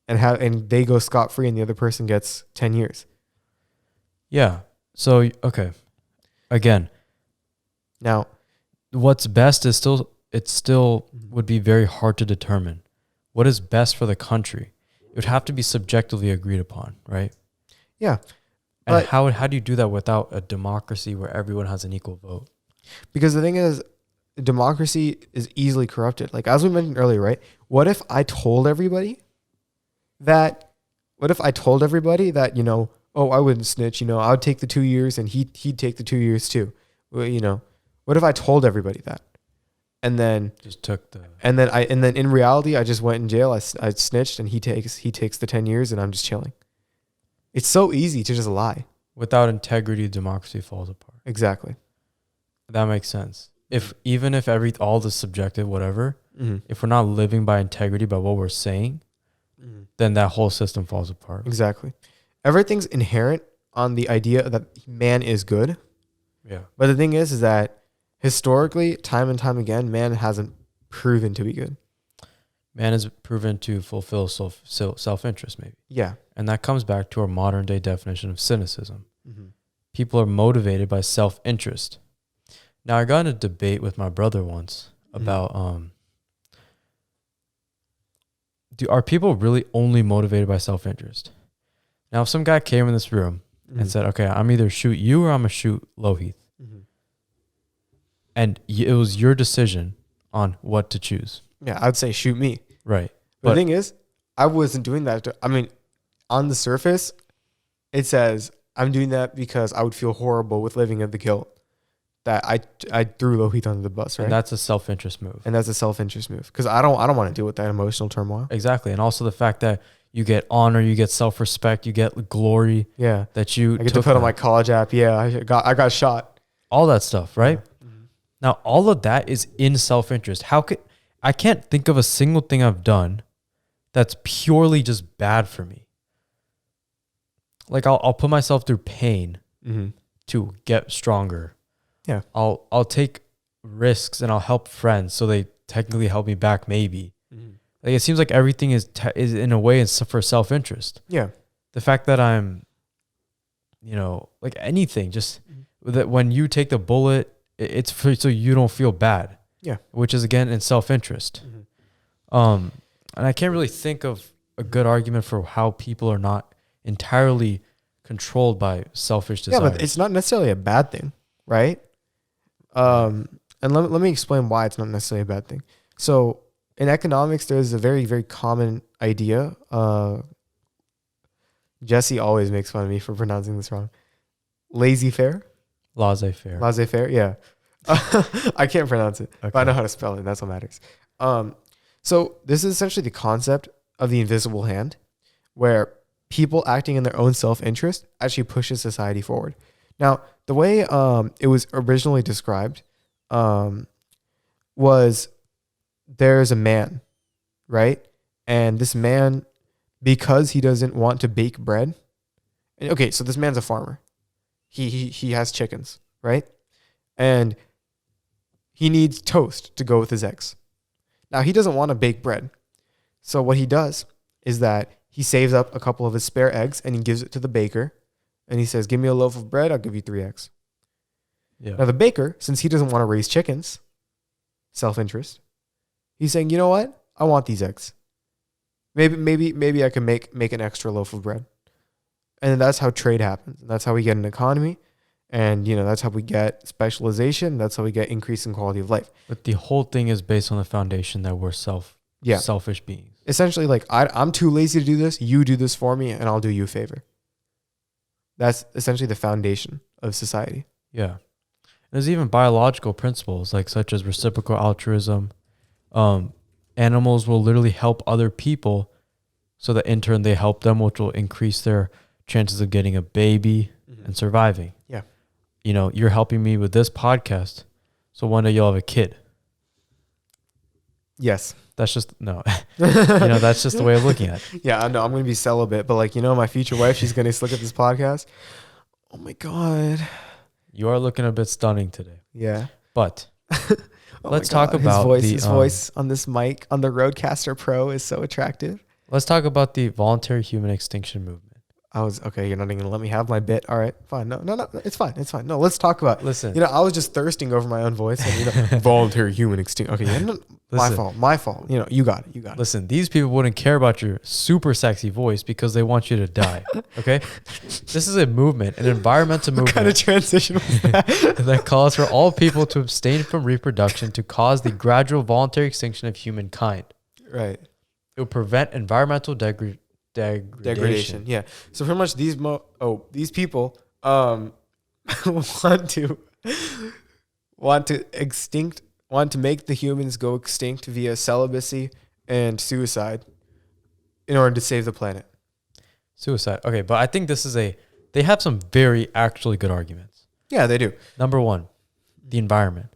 Speaker 2: and they go scot-free and the other person gets 10 years.
Speaker 1: Yeah. So, okay. Again,
Speaker 2: now
Speaker 1: what's best is still would be very hard to determine. What is best for the country? It would have to be subjectively agreed upon, right?
Speaker 2: Yeah.
Speaker 1: And how do you do that without a democracy where everyone has an equal vote?
Speaker 2: Because the thing is, democracy is easily corrupted. Like, as we mentioned earlier, right? What if I told everybody that, oh, I wouldn't snitch, I would take the 2 years and he'd take the 2 years too. Well, what if I told everybody that? And then
Speaker 1: just took the,
Speaker 2: and then in reality, I just went in jail. I snitched and he takes the 10 years and I'm just chilling. It's so easy to just lie.
Speaker 1: Without integrity, democracy falls apart.
Speaker 2: Exactly.
Speaker 1: That makes sense. Even if all the subjective, whatever, if we're not living by integrity, by what we're saying, then that whole system falls apart.
Speaker 2: Exactly. Everything's inherent on the idea that man is good.
Speaker 1: Yeah.
Speaker 2: But the thing is that historically, time and time again, man hasn't proven to be good.
Speaker 1: Man is proven to fulfill self-interest, maybe.
Speaker 2: Yeah.
Speaker 1: And that comes back to our modern day definition of cynicism.
Speaker 2: Mm-hmm.
Speaker 1: People are motivated by self-interest. Now, I got in a debate with my brother once about, are people really only motivated by self-interest? Now, if some guy came in this room and said, okay, I'm either shoot you or I'm going to shoot Lohith.
Speaker 2: Mm-hmm.
Speaker 1: And it was your decision on what to choose.
Speaker 2: Yeah, I'd say shoot me.
Speaker 1: Right.
Speaker 2: But the thing is, I wasn't doing that. On the surface, it says I'm doing that because I would feel horrible with living in the guilt that I threw Lohith under the bus, right?
Speaker 1: And that's a self-interest move.
Speaker 2: And that's a self-interest move because I don't want to deal with that emotional turmoil.
Speaker 1: Exactly. And also the fact that you get honor, you get self-respect, you get glory.
Speaker 2: Yeah.
Speaker 1: That you
Speaker 2: I get to put on my college app. Yeah, I got shot.
Speaker 1: All that stuff, right?
Speaker 2: Yeah. Mm-hmm.
Speaker 1: Now, all of that is in self-interest. I can't think of a single thing I've done that's purely just bad for me. Like I'll put myself through pain to get stronger.
Speaker 2: Yeah.
Speaker 1: I'll take risks and I'll help friends so they technically help me back maybe. Mm-hmm. Like it seems like everything is in a way is for self-interest.
Speaker 2: Yeah.
Speaker 1: The fact that I'm, like anything, just that when you take the bullet, it's for, so you don't feel bad.
Speaker 2: Yeah.
Speaker 1: Which is again in self-interest. Mm-hmm. And I can't really think of a good argument for how people are not entirely controlled by selfish desires.
Speaker 2: Yeah, but it's not necessarily a bad thing, right? And let me explain why it's not necessarily a bad thing. So in economics, there's a very, very common idea. Jesse always makes fun of me for pronouncing this wrong. Laissez-faire?
Speaker 1: Laissez-faire.
Speaker 2: Laissez-faire, yeah. I can't pronounce it, but I know how to spell it. That's what matters. So this is essentially the concept of the invisible hand, where people acting in their own self-interest actually pushes society forward. Now, the way it was originally described was there's a man, right? And this man, because he doesn't want to bake bread. Okay, so this man's a farmer. He has chickens, right? And he needs toast to go with his eggs. Now, he doesn't want to bake bread. So what he does is that he saves up a couple of his spare eggs and he gives it to the baker. And he says, give me a loaf of bread, I'll give you 3 eggs. Yeah. Now, the baker, since he doesn't want to raise chickens, self-interest, he's saying, you know what? I want these eggs. Maybe I can make an extra loaf of bread. And that's how trade happens. And that's how we get an economy. And, that's how we get specialization. That's how we get increase in quality of life.
Speaker 1: But the whole thing is based on the foundation that we're selfish beings.
Speaker 2: Essentially, like, I'm too lazy to do this. You do this for me, and I'll do you a favor. That's essentially the foundation of society.
Speaker 1: Yeah. There's even biological principles, like such as reciprocal altruism. Animals will literally help other people so that in turn they help them, which will increase their chances of getting a baby and surviving.
Speaker 2: Yeah.
Speaker 1: You're helping me with this podcast, so one day you'll have a kid.
Speaker 2: Yes.
Speaker 1: That's just, no. That's just the way of looking at it.
Speaker 2: Yeah, I know. I'm going to be celibate, but my future wife, she's going to look at this podcast. Oh my God.
Speaker 1: You are looking a bit stunning today.
Speaker 2: Yeah.
Speaker 1: But let's talk about
Speaker 2: his voice on this mic on the Rodecaster Pro is so attractive.
Speaker 1: Let's talk about the voluntary human extinction movement.
Speaker 2: Okay, you're not even going to let me have my bit. All right, fine. No, it's fine. It's fine. No, let's talk about,
Speaker 1: listen,
Speaker 2: I was just thirsting over my own voice and, voluntary human extinction. Okay, yeah, no, my fault. You got it.
Speaker 1: Listen, these people wouldn't care about your super sexy voice because they want you to die. Okay? This is a movement, an environmental movement.
Speaker 2: What kind of transition was that?
Speaker 1: That calls for all people to abstain from reproduction to cause the gradual voluntary extinction of humankind.
Speaker 2: Right.
Speaker 1: It will prevent environmental degradation.
Speaker 2: Yeah. So pretty much these people want to make the humans go extinct via celibacy and suicide in order to save the planet.
Speaker 1: Suicide. Okay, but I think they have some very actually good arguments.
Speaker 2: Yeah, they do.
Speaker 1: Number one, the environment.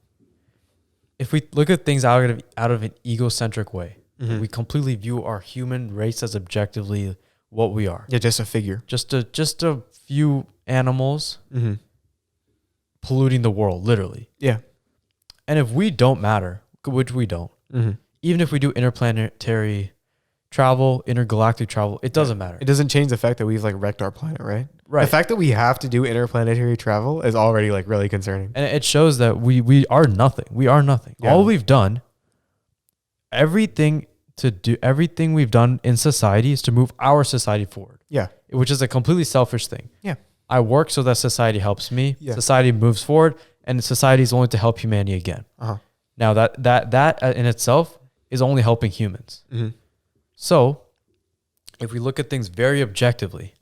Speaker 1: If we look at things out of an egocentric way, we completely view our human race as objectively what we are.
Speaker 2: Yeah, just a figure.
Speaker 1: Just a few animals polluting the world, literally.
Speaker 2: Yeah.
Speaker 1: And if we don't matter, which we don't, even if we do interplanetary travel, intergalactic travel, it doesn't matter.
Speaker 2: It doesn't change the fact that we've like wrecked our planet, right?
Speaker 1: Right.
Speaker 2: The fact that we have to do interplanetary travel is already like really concerning.
Speaker 1: And it shows that we are nothing. We are nothing.
Speaker 2: Yeah.
Speaker 1: All we've done, everything we've done in society is to move our society forward.
Speaker 2: Yeah.
Speaker 1: Which is a completely selfish thing.
Speaker 2: Yeah.
Speaker 1: I work so that society helps me.
Speaker 2: Yeah.
Speaker 1: Society moves forward, and society is only to help humanity again. Now that in itself is only helping humans. So if we look at things very objectively,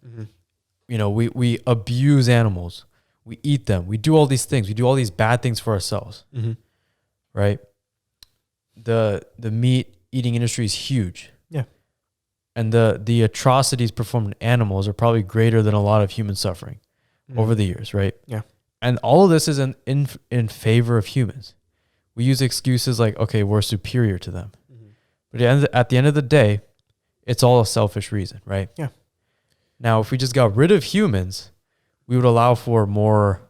Speaker 1: we abuse animals, we eat them, we do all these things, we do all these bad things for ourselves, right? The meat eating industry is huge. Yeah. And the atrocities performed in animals are probably greater than a lot of human suffering over the years, right? Yeah. And all of this is in favor of humans. We use excuses like, okay, we're superior to them. But at the end of the day, it's all a selfish reason, right? Yeah. Now, if we just got rid of humans, we would allow for more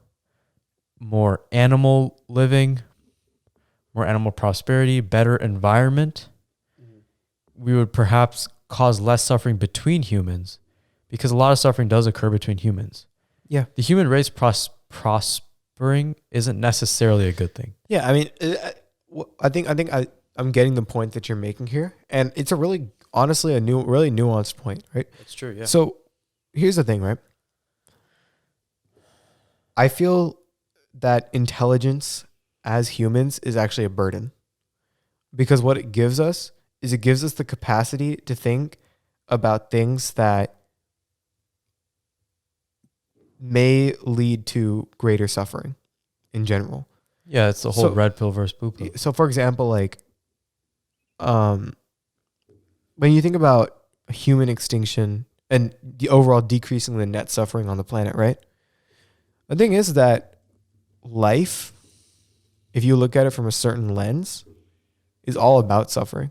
Speaker 1: animal living, more animal prosperity, better environment. We would perhaps cause less suffering between humans, because a lot of suffering does occur between humans. Yeah. The human race prospering isn't necessarily a good thing.
Speaker 2: Yeah. I mean, I think I'm getting the point that you're making here, and it's really nuanced point, right?
Speaker 1: That's true. Yeah.
Speaker 2: So here's the thing, right? I feel that intelligence as humans is actually a burden, because what it gives us is it gives us the capacity to think about things that may lead to greater suffering in general.
Speaker 1: Yeah, it's the whole red pill versus blue pill.
Speaker 2: So for example, like when you think about human extinction and the overall decreasing the net suffering on the planet, right? The thing is that life, if you look at it from a certain lens, is all about suffering.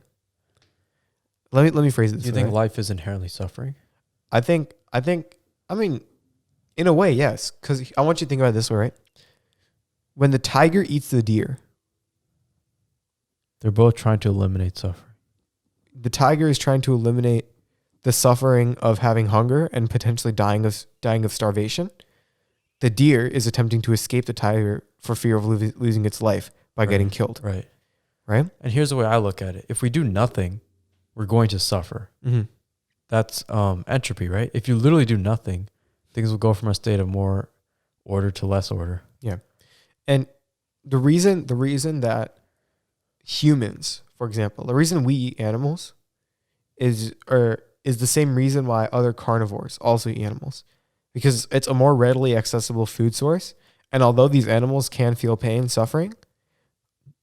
Speaker 2: Let me phrase it this way.
Speaker 1: Do you think life is inherently suffering?
Speaker 2: I mean, in a way, yes. Because I want you to think about it this way, right? When the tiger eats the deer,
Speaker 1: they're both trying to eliminate suffering.
Speaker 2: The tiger is trying to eliminate the suffering of having hunger and potentially dying of starvation. The deer is attempting to escape the tiger for fear of losing its life by getting killed. Right. Right?
Speaker 1: And here's the way I look at it. If we do nothing, we're going to suffer. That's entropy, right? If you literally do nothing, things will go from a state of more order to less order.
Speaker 2: Yeah. And the reason that humans, for example, the reason we eat animals is the same reason why other carnivores also eat animals, because it's a more readily accessible food source. And although these animals can feel pain, suffering,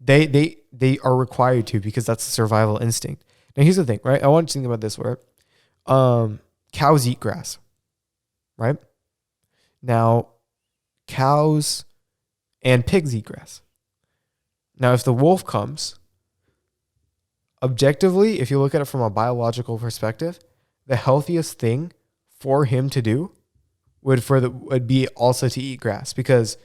Speaker 2: they are required to, because that's a survival instinct. Now here's the thing, right? I want you to think about this, where cows eat grass, right? Now cows and pigs eat grass. Now if the wolf comes, objectively, if you look at it from a biological perspective, the healthiest thing for him to do would be also to eat grass, because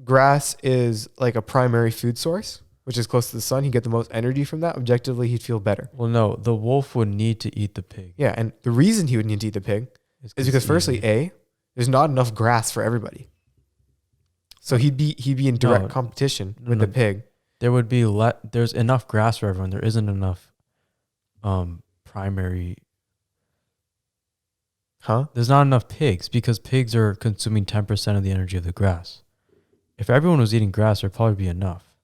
Speaker 2: grass is like a primary food source, which is close to the sun. He'd get the most energy from that. Objectively, he'd feel better.
Speaker 1: Well, no, the wolf would need to eat the pig.
Speaker 2: Yeah, and the reason he would need to eat the pig is because firstly, there's not enough grass for everybody. So he'd be in direct competition with the pig.
Speaker 1: There would be there's enough grass for everyone. There isn't enough primary. There's not enough pigs, because pigs are consuming 10% of the energy of the grass. If everyone was eating grass, there'd probably be enough.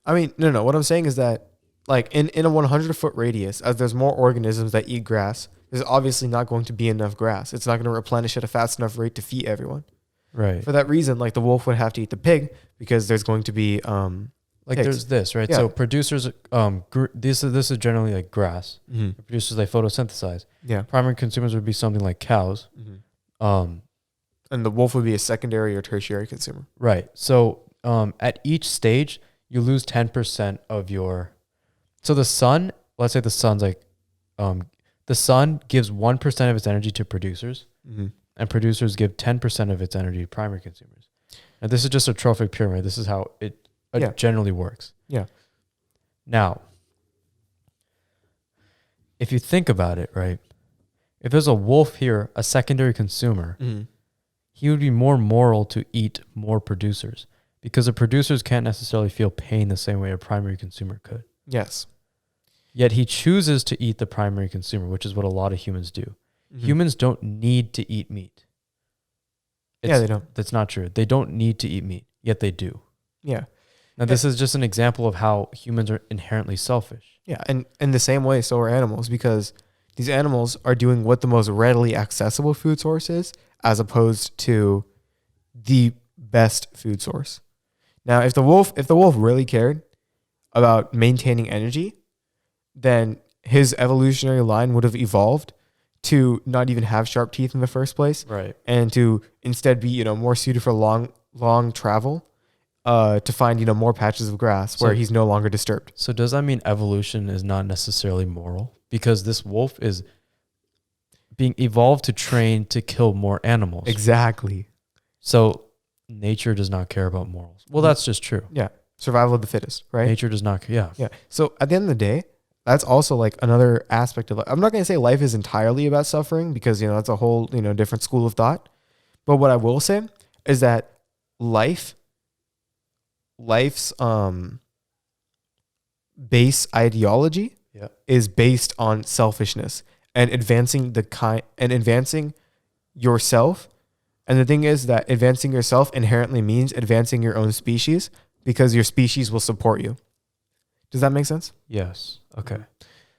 Speaker 2: I mean, no. What I'm saying is that, like, in a 100-foot radius, as there's more organisms that eat grass, there's obviously not going to be enough grass. It's not going to replenish at a fast enough rate to feed everyone. Right. For that reason, like, the wolf would have to eat the pig, because there's going to be pigs.
Speaker 1: There's this, right? Yeah. So producers, this is generally like grass. Producers, they photosynthesize. Yeah. Primary consumers would be something like cows.
Speaker 2: And the wolf would be a secondary or tertiary consumer.
Speaker 1: Right. So at each stage, you lose 10% of your. So the sun, let's say the sun's like, the sun gives 1% of its energy to producers, and producers give 10% of its energy to primary consumers. And this is just a trophic pyramid. This is how it generally works.
Speaker 2: Yeah.
Speaker 1: Now, if you think about it, right? If there's a wolf here, a secondary consumer, he would be more moral to eat more producers because the producers can't necessarily feel pain the same way a primary consumer could.
Speaker 2: Yes.
Speaker 1: Yet he chooses to eat the primary consumer, which is what a lot of humans do. Humans don't need to eat meat.
Speaker 2: They don't.
Speaker 1: That's not true. They don't need to eat meat, yet they do.
Speaker 2: Yeah.
Speaker 1: Now, this is just an example of how humans are inherently selfish.
Speaker 2: Yeah, and in the same way, so are animals, because these animals are doing what the most readily accessible food source is, as opposed to the best food source. Now, if the wolf really cared about maintaining energy, then his evolutionary line would have evolved to not even have sharp teeth in the first place,
Speaker 1: Right.
Speaker 2: and to instead be more suited for long travel, to find more patches of grass where he's no longer disturbed.
Speaker 1: So does that mean evolution is not necessarily moral? Because this wolf is being evolved to train to kill more animals.
Speaker 2: Exactly.
Speaker 1: So nature does not care about morals. Well, that's just true.
Speaker 2: Yeah. Survival of the fittest, right?
Speaker 1: Nature does not. Yeah.
Speaker 2: Yeah. So at the end of the day, that's also like another aspect of life. I'm not going to say life is entirely about suffering because, that's a whole, different school of thought. But what I will say is that life's base ideology is based on selfishness and advancing yourself. And the thing is that advancing yourself inherently means advancing your own species because your species will support you. Does that make sense?
Speaker 1: Yes. Okay.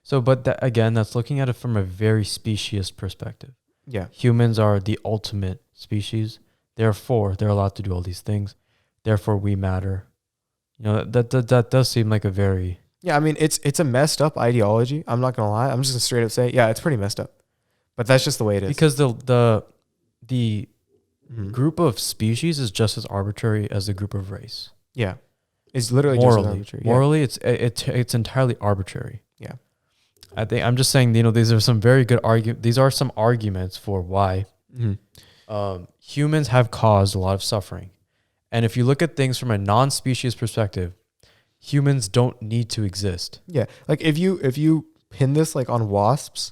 Speaker 1: So, but that's looking at it from a very speciesist perspective.
Speaker 2: Yeah.
Speaker 1: Humans are the ultimate species. Therefore, they're allowed to do all these things. Therefore, we matter. That does seem like a very...
Speaker 2: Yeah, I mean, it's a messed up ideology. I'm not going to lie. I'm just going to straight up say, yeah, it's pretty messed up. But that's just the way it is.
Speaker 1: Because the group of species is just as arbitrary as the group of race.
Speaker 2: Yeah. It's literally
Speaker 1: morally,
Speaker 2: just as arbitrary.
Speaker 1: Morally, it's entirely arbitrary.
Speaker 2: Yeah.
Speaker 1: I'm just saying, these are some very good arguments. These are some arguments for why humans have caused a lot of suffering. And if you look at things from a non-species perspective, humans don't need to exist.
Speaker 2: Yeah. Like if you pin this like on wasps,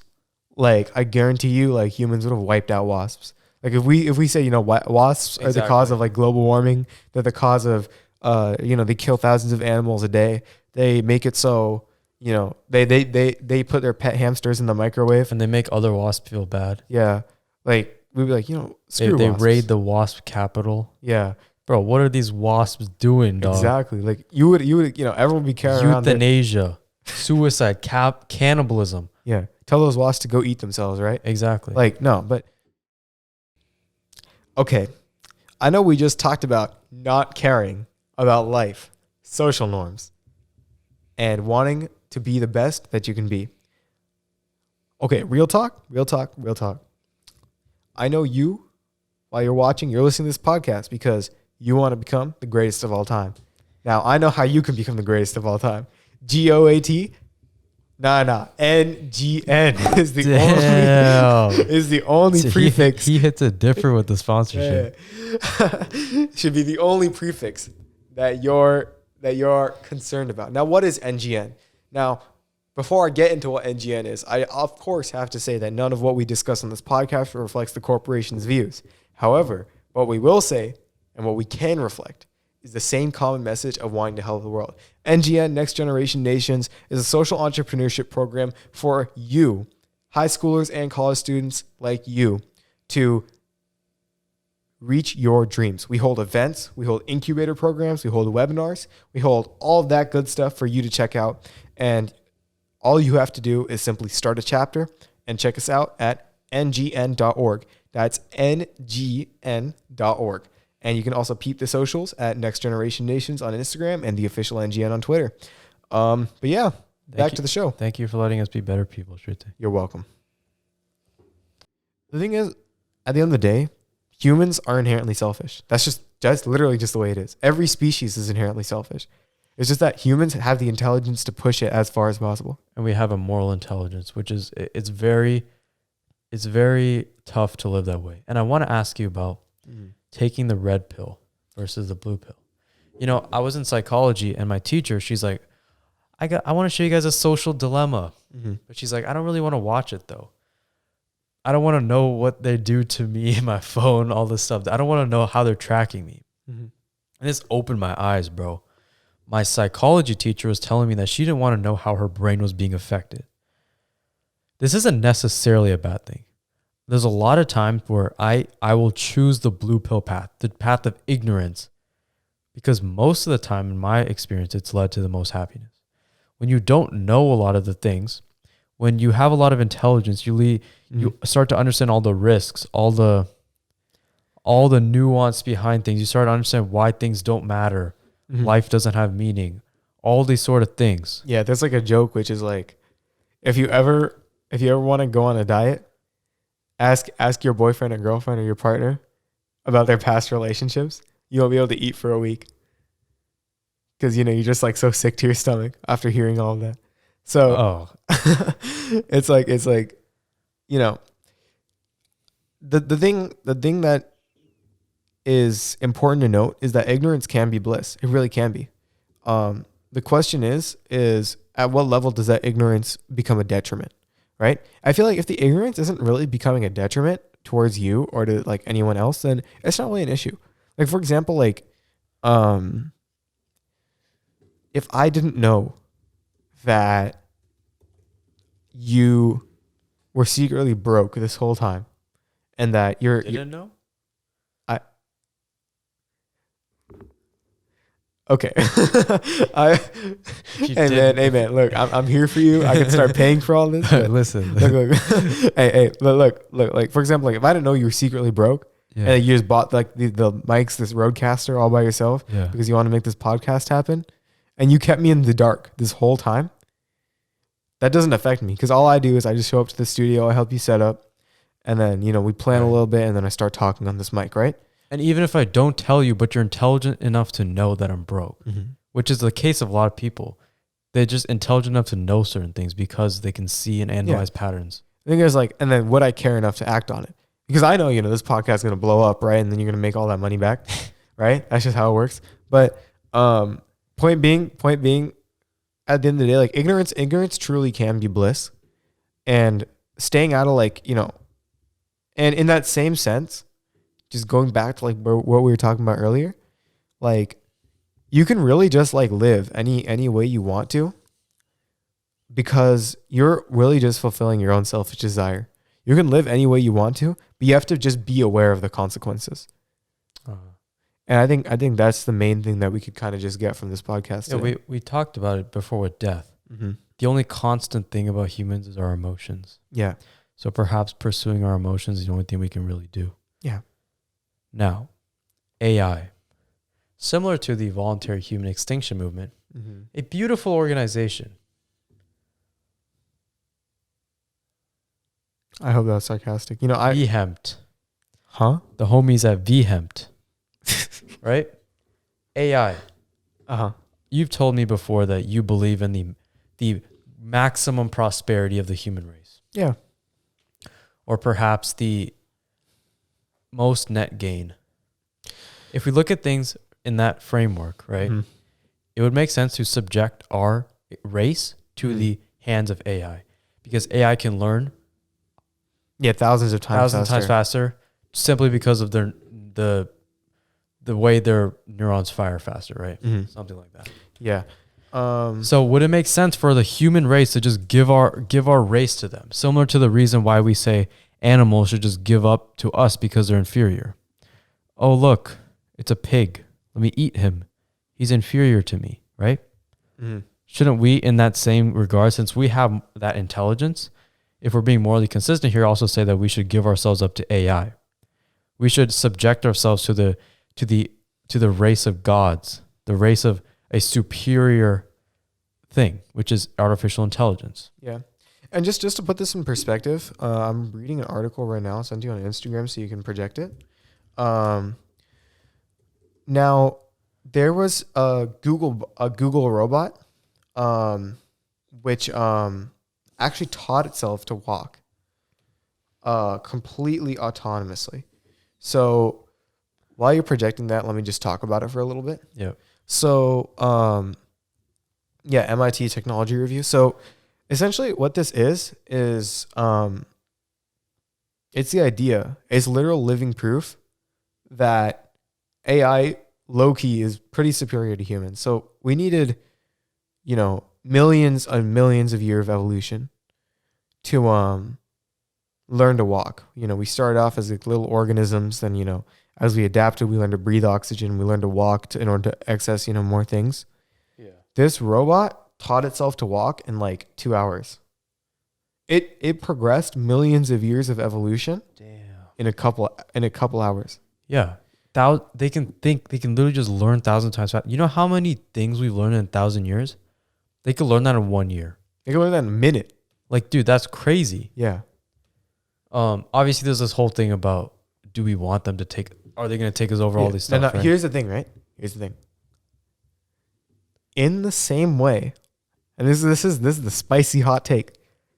Speaker 2: like I guarantee you like humans would have wiped out wasps. Like if we say, wasps are the cause of like global warming, they're the cause of they kill thousands of animals a day. They make it so, they put their pet hamsters in the microwave
Speaker 1: and they make other wasps feel bad.
Speaker 2: Yeah. Like we'd be like, screw
Speaker 1: they
Speaker 2: wasps.
Speaker 1: raid the wasp capital.
Speaker 2: Yeah.
Speaker 1: Bro, what are these wasps doing, dog?
Speaker 2: Exactly. Like you would, everyone would be carrying around
Speaker 1: euthanasia, suicide, cannibalism.
Speaker 2: Yeah. Tell those wasps to go eat themselves, right?
Speaker 1: Exactly.
Speaker 2: Like, no, but okay. I know we just talked about not caring about life, social norms, and wanting to be the best that you can be. Okay, real talk. I know you, while you're watching, you're listening to this podcast because you want to become the greatest of all time. Now, I know how you can become the greatest of all time. GOAT? Nah. NGN is the only
Speaker 1: So
Speaker 2: prefix.
Speaker 1: He hits it different with the sponsorship.
Speaker 2: Should be the only prefix that you're concerned about. Now, what is NGN? Now, before I get into what NGN is, I of course have to say that none of what we discuss on this podcast reflects the corporation's views. However, what we will say and what we can reflect is the same common message of wanting to help the world. NGN, Next Generation Nations, is a social entrepreneurship program for you, high schoolers and college students like you, to reach your dreams. We hold events, we hold incubator programs, we hold webinars, we hold all of that good stuff for you to check out. And all you have to do is simply start a chapter and check us out at ngn.org. That's ngn.org. And you can also peep the socials at Next Generation Nations on Instagram and the official NGN on Twitter. But yeah, back to the show.
Speaker 1: Thank you for letting us be better people, Shrute.
Speaker 2: You're welcome. The thing is, at the end of the day, humans are inherently selfish. That's literally just the way it is. Every species is inherently selfish. It's just that humans have the intelligence to push it as far as possible.
Speaker 1: And we have a moral intelligence, which is, it's very tough to live that way. And I want to ask you about taking the red pill versus the blue pill. You know, I was in psychology and my teacher, she's like, I want to show you guys a social dilemma.
Speaker 2: Mm-hmm.
Speaker 1: But she's like, I don't really want to watch it though. I don't want to know what they do to me and my phone, all this stuff. I don't want to know how they're tracking me.
Speaker 2: Mm-hmm.
Speaker 1: And this opened my eyes, bro. My psychology teacher was telling me that she didn't want to know how her brain was being affected. This isn't necessarily a bad thing. There's a lot of times where I will choose the blue pill path, the path of ignorance, because most of the time, in my experience, it's led to the most happiness. When you don't know a lot of the things, when you have a lot of intelligence, you start to understand all the risks, all the nuance behind things. You start to understand why things don't matter.
Speaker 2: Mm-hmm.
Speaker 1: Life doesn't have meaning. All these sort of things.
Speaker 2: Yeah, there's like a joke which is like, if you ever want to go on a diet, ask your boyfriend or girlfriend or your partner about their past relationships. You won't be able to eat for a week because you're just like so sick to your stomach after hearing all of that. So it's like the thing that is important to note is that ignorance can be bliss. It really can be. The question is at what level does that ignorance become a detriment, right? I feel like if the ignorance isn't really becoming a detriment towards you or to like anyone else, then it's not really an issue. Like, for example, like, if I didn't know that you were secretly broke this whole time and that you
Speaker 1: didn't know?
Speaker 2: Okay. Hey man, look, I'm here for you. I can start paying for all this.
Speaker 1: Listen.
Speaker 2: Look. Hey, look, like, for example, like if I didn't know you were secretly broke and you just bought like the mics, this Rodecaster all by yourself because you want to make this podcast happen and you kept me in the dark this whole time, that doesn't affect me because all I do is I just show up to the studio, I help you set up, and then, we plan a little bit and then I start talking on this mic, right?
Speaker 1: And even if I don't tell you, but you're intelligent enough to know that I'm broke, which is the case of a lot of people. They're just intelligent enough to know certain things because they can see and analyze patterns.
Speaker 2: I think there's like, and then would I care enough to act on it? Because I know, this podcast is going to blow up, right? And then you're going to make all that money back, right? That's just how it works. But point being, at the end of the day, like ignorance truly can be bliss. And staying out of like, and in that same sense, just going back to like what we were talking about earlier, like you can really just like live any way you want to because you're really just fulfilling your own selfish desire. You can live any way you want to, but you have to just be aware of the consequences. And I think that's the main thing that we could kind of just get from this podcast.
Speaker 1: Yeah, we talked about it before with death. Mm-hmm. The only constant thing about humans is our emotions. Yeah. So perhaps pursuing our emotions is the only thing we can really do. Yeah. Now, AI, similar to the voluntary human extinction movement, a beautiful organization.
Speaker 2: I hope that's sarcastic.
Speaker 1: VHEMT.
Speaker 2: Huh?
Speaker 1: The homies at VHEMT. Right? AI. You've told me before that you believe in the maximum prosperity of the human race. Yeah. Or perhaps the most net gain. If we look at things in that framework, right, it would make sense to subject our race to the hands of AI because AI can learn
Speaker 2: thousands of times
Speaker 1: faster simply because of the way their neurons fire faster, right? Something like that. Yeah. So would it make sense for the human race to just give our race to them, similar to the reason why we say animals should just give up to us because they're inferior? Oh, look, it's a pig. Let me eat him. He's inferior to me, right? Shouldn't we, in that same regard, since we have that intelligence, if we're being morally consistent here, also say that we should give ourselves up to AI? We should subject ourselves to the race of gods, the race of a superior thing, which is artificial intelligence. Yeah.
Speaker 2: And just to put this in perspective, I'm reading an article right now. I'll send you on Instagram so you can project it. Now, there was a Google robot, which actually taught itself to walk completely autonomously. So while you're projecting that, let me just talk about it for a little bit.
Speaker 1: Yeah.
Speaker 2: So, MIT Technology Review. So essentially what this is it's the idea, it's literal living proof that AI low-key is pretty superior to humans. So we needed, millions and millions of years of evolution to learn to walk. We started off as like little organisms, then, as we adapted, we learned to breathe oxygen, we learned to walk in order to access, more things.
Speaker 1: Yeah.
Speaker 2: This robot taught itself to walk in like 2 hours. It progressed millions of years of evolution.
Speaker 1: Damn.
Speaker 2: In a couple hours.
Speaker 1: Yeah. They can literally just learn 1,000 times fast. You know how many things we've learned in 1,000 years? They could learn that in 1 year.
Speaker 2: They can learn that in a minute.
Speaker 1: Like, dude, that's crazy.
Speaker 2: Yeah.
Speaker 1: Obviously there's this whole thing about, do we want them to are they going to take us over all these stuff?
Speaker 2: No,
Speaker 1: right?
Speaker 2: Here's the thing, right? In the same way, and this is the spicy hot take.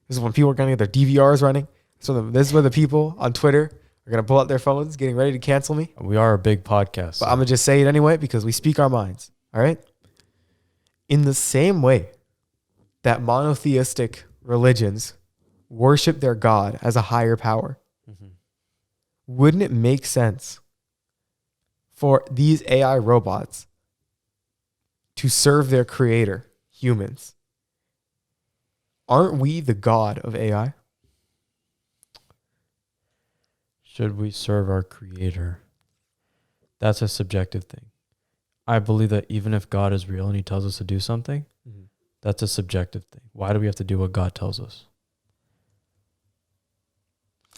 Speaker 2: This is when people are going to get their DVRs running. So this is where the people on Twitter are going to pull out their phones, getting ready to cancel me.
Speaker 1: We are a big podcast.
Speaker 2: But I'm going to just say it anyway because we speak our minds. All right? In the same way that monotheistic religions worship their God as a higher power, wouldn't it make sense for these AI robots to serve their creator, humans? Aren't we the God of AI?
Speaker 1: Should we serve our creator? That's a subjective thing. I believe that even if God is real and he tells us to do something, that's a subjective thing. Why do we have to do what God tells us?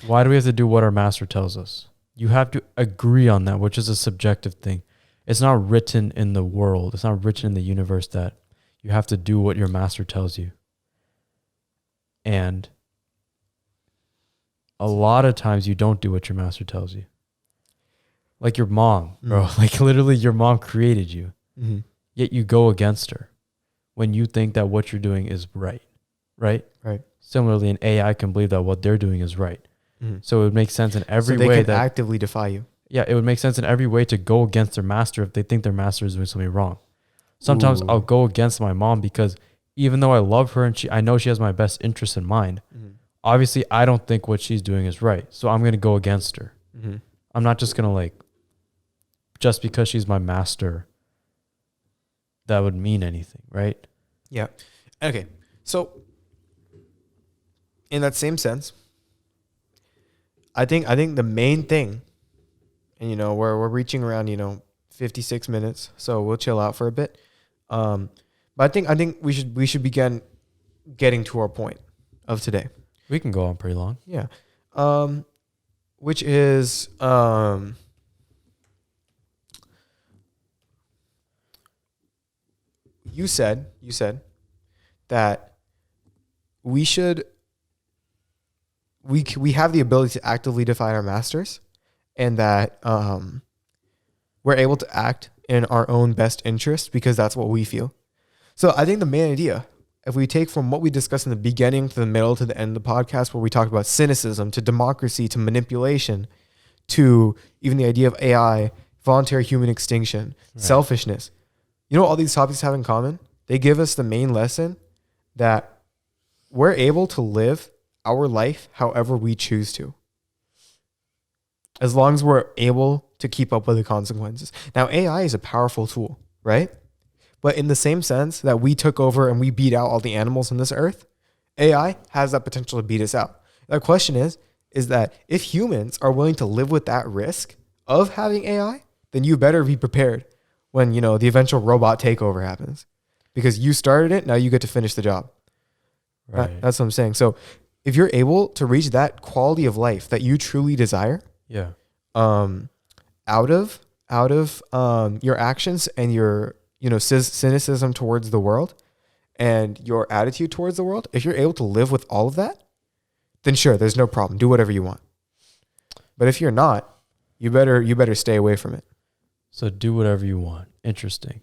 Speaker 1: Why do we have to do what our master tells us? You have to agree on that, which is a subjective thing. It's not written in the world. It's not written in the universe that you have to do what your master tells you. And a lot of times you don't do what your master tells you. Like your mom, bro. Like literally your mom created you. Yet you go against her when you think that what you're doing is right. Right?
Speaker 2: Right.
Speaker 1: Similarly, an AI can believe that what they're doing is right. So it would make sense in every way
Speaker 2: they can
Speaker 1: that
Speaker 2: actively defy you.
Speaker 1: Yeah, it would make sense in every way to go against their master if they think their master is doing something wrong. Sometimes I'll go against my mom because even though I love her and I know she has my best interest in mind, obviously I don't think what she's doing is right. So I'm going to go against her. I'm not just going to just because she's my master, that would mean anything, right?
Speaker 2: Yeah. Okay. So in that same sense, I think the main thing, and we're reaching around 56 minutes, so we'll chill out for a bit. But I think we should begin getting to our point of today.
Speaker 1: We can go on pretty long.
Speaker 2: Yeah. Which is you said that we have the ability to actively defy our masters, and that we're able to act in our own best interest because that's what we feel. So I think the main idea, if we take from what we discussed in the beginning to the middle to the end of the podcast, where we talked about cynicism to democracy to manipulation to even the idea of AI, voluntary human extinction, selfishness, all these topics have in common? They give us the main lesson that we're able to live our life however we choose to, as long as we're able to keep up with the consequences. Now, AI is a powerful tool, right? But in the same sense that we took over and we beat out all the animals on this earth, AI has that potential to beat us out. The question is that if humans are willing to live with that risk of having AI, then you better be prepared when, the eventual robot takeover happens, because you started it. Now you get to finish the job. Right. That's what I'm saying. So if you're able to reach that quality of life that you truly desire, out of your actions and your cynicism towards the world and your attitude towards the world, if you're able to live with all of that, then sure, there's no problem. Do whatever you want. But if you're not, you better stay away from it.
Speaker 1: So do whatever you want. Interesting.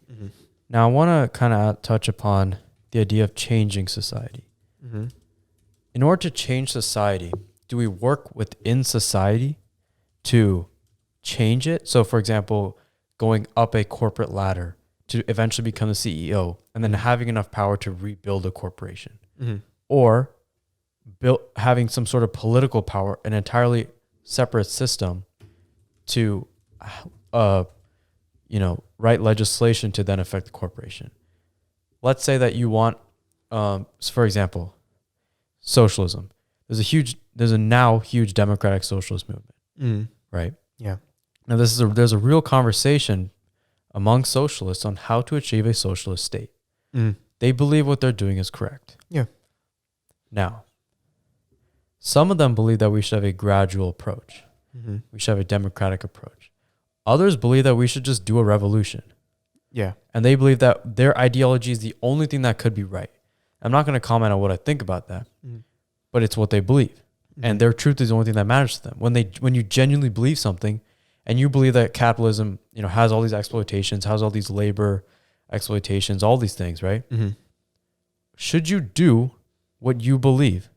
Speaker 1: Now I want to kind of touch upon the idea of changing society. In order to change society, do we work within society to change it. So, for example, going up a corporate ladder to eventually become the CEO and then having enough power to rebuild a corporation, or having some sort of political power, an entirely separate system to, write legislation to then affect the corporation. Let's say that you want, for example, socialism. There's a now huge democratic socialist movement, right?
Speaker 2: Yeah.
Speaker 1: Now there's a real conversation among socialists on how to achieve a socialist state. They believe what they're doing is correct.
Speaker 2: Yeah.
Speaker 1: Now, some of them believe that we should have a gradual approach. We should have a democratic approach. Others believe that we should just do a revolution.
Speaker 2: Yeah.
Speaker 1: And they believe that their ideology is the only thing that could be right. I'm not going to comment on what I think about that, but it's what they believe. And their truth is the only thing that matters to them. When you genuinely believe something and you believe that capitalism, has all these exploitations, has all these labor exploitations, all these things, right? Should you do what you believe,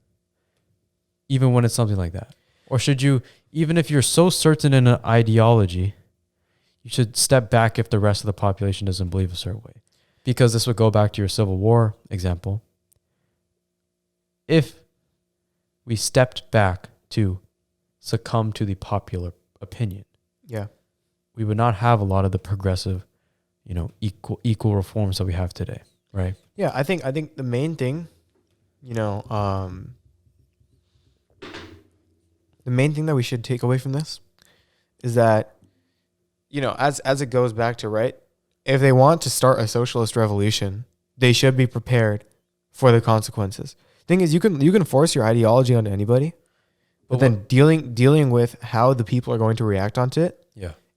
Speaker 1: even when it's something like that? Or should you, even if you're so certain in an ideology, you should step back if the rest of the population doesn't believe a certain way? Because this would go back to your Civil War example. If we stepped back to succumb to the popular opinion, we would not have a lot of the progressive, equal reforms that we have today, right?
Speaker 2: Yeah, I think the main thing, the main thing that we should take away from this is that, as it goes back to, right, if they want to start a socialist revolution, they should be prepared for the consequences. Thing is, you can force your ideology onto anybody, but then dealing with how the people are going to react onto it,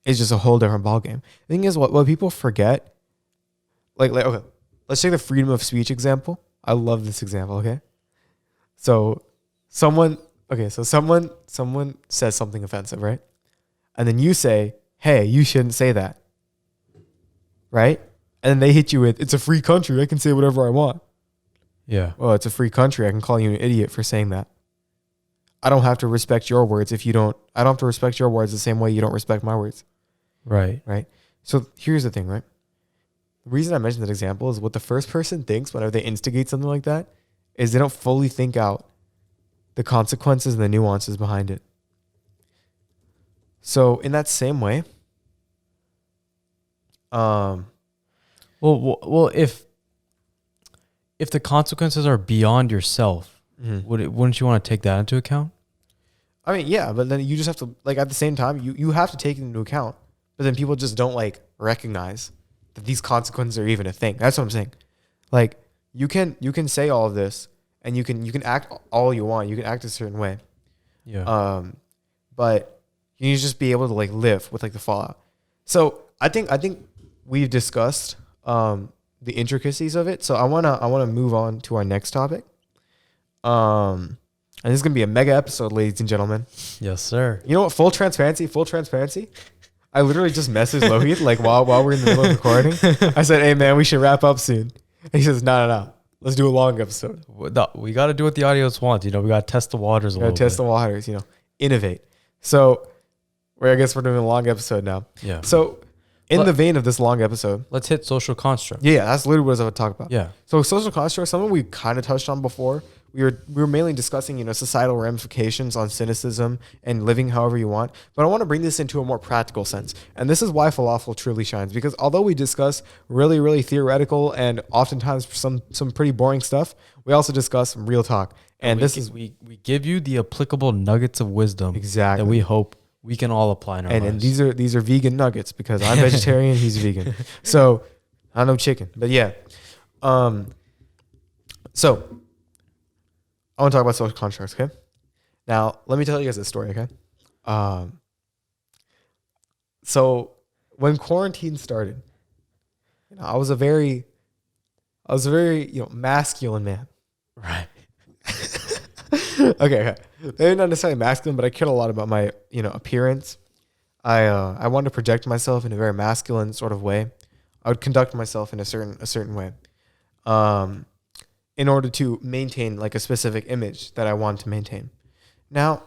Speaker 2: is just a whole different ballgame. The thing is, what people forget, like okay, let's take the freedom of speech example. I love this example. Okay, so someone says something offensive, right? And then you say, hey, you shouldn't say that, right? And then they hit you with, it's a free country, I can say whatever I want.
Speaker 1: Yeah.
Speaker 2: Well, it's a free country, I can call you an idiot for saying that. I don't have to respect your words I don't have to respect your words the same way you don't respect my words.
Speaker 1: Right.
Speaker 2: Right? So here's the thing, right? The reason I mentioned that example is what the first person thinks whenever they instigate something like that is they don't fully think out the consequences and the nuances behind it. So in that same way,
Speaker 1: well, if the consequences are beyond yourself, wouldn't you want to take that into account?
Speaker 2: I mean, yeah, but then you just have to, like, at the same time, you have to take it into account, but then people just don't recognize that these consequences are even a thing. That's what I'm saying. Like, you can say all of this and you can act all you want. You can act a certain way.
Speaker 1: Yeah.
Speaker 2: But you need to just be able to live with the fallout. So I think we've discussed the intricacies of it. So I wanna move on to our next topic. And this is gonna be a mega episode, ladies and gentlemen.
Speaker 1: Yes, sir.
Speaker 2: You know what? Full transparency. I literally just messaged Lohit while we're in the middle of recording. I said, "Hey man, we should wrap up soon." And he says, "No. Let's do a long episode."
Speaker 1: We got to do what the audience wants. We got to test the waters a little bit.
Speaker 2: Test the waters. Innovate. So, I guess we're doing a long episode now.
Speaker 1: Yeah.
Speaker 2: So, in the vein of this long episode,
Speaker 1: let's hit social construct.
Speaker 2: Yeah, that's literally what I was going to talk about.
Speaker 1: Yeah.
Speaker 2: So, social construct, something we kind of touched on before. We were mainly discussing, societal ramifications on cynicism and living however you want. But I want to bring this into a more practical sense. And this is why Phalafel truly shines. Because although we discuss really, really theoretical and oftentimes some pretty boring stuff, we also discuss some real talk. And
Speaker 1: we give you the applicable nuggets of wisdom
Speaker 2: exactly
Speaker 1: that we hope we can all apply in our lives.
Speaker 2: And these are vegan nuggets because I'm vegetarian, he's vegan. So I don't know chicken. But yeah. So I want to talk about social constructs, okay? Now, let me tell you guys a story, okay? So when quarantine started, I was a very masculine man.
Speaker 1: Right.
Speaker 2: Okay. Maybe not necessarily masculine, but I cared a lot about my, appearance. I wanted to project myself in a very masculine sort of way. I would conduct myself in a certain way. In order to maintain a specific image that I want to maintain. Now,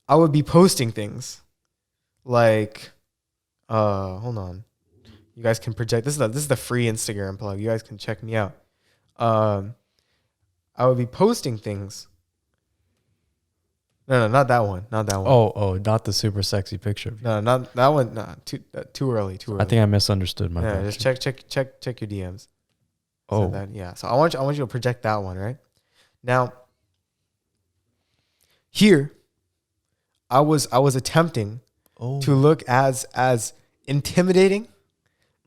Speaker 2: I would be posting things like, hold on. You guys can project. This is the free Instagram plug. You guys can check me out. I would be posting things. No, not that one. Not that one.
Speaker 1: Not the super sexy picture of you.
Speaker 2: No, not that one. No, too early. Too early.
Speaker 1: I think I misunderstood my
Speaker 2: Yeah, just check your DMs.
Speaker 1: Oh,
Speaker 2: Yeah. So I want you to project that one, right? Now, here, I was attempting to look as intimidating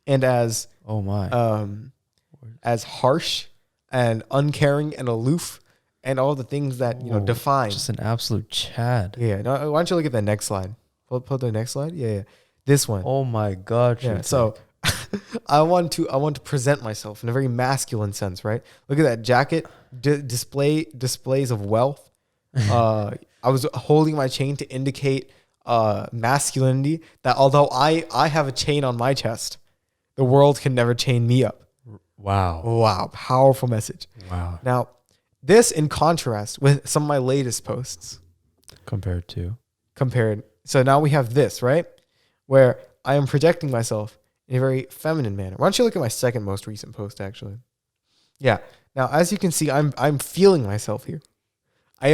Speaker 2: and as as harsh and uncaring and aloof and all the things that define.
Speaker 1: Just an absolute Chad.
Speaker 2: Yeah. No, why don't you look at the next slide? Pull the next slide. Yeah. This one.
Speaker 1: Oh my God.
Speaker 2: Yeah. So I want to present myself in a very masculine sense, right? Look at that jacket. Displays of wealth. I was holding my chain to indicate masculinity. That although I have a chain on my chest, the world can never chain me up. Wow. Powerful message.
Speaker 1: Wow.
Speaker 2: Now, this in contrast with some of my latest posts. Compared. So now we have this, right? Where I am projecting myself in a very feminine manner. Why don't you look at my second most recent post, actually? Yeah. Now, as you can see, I'm feeling myself here. I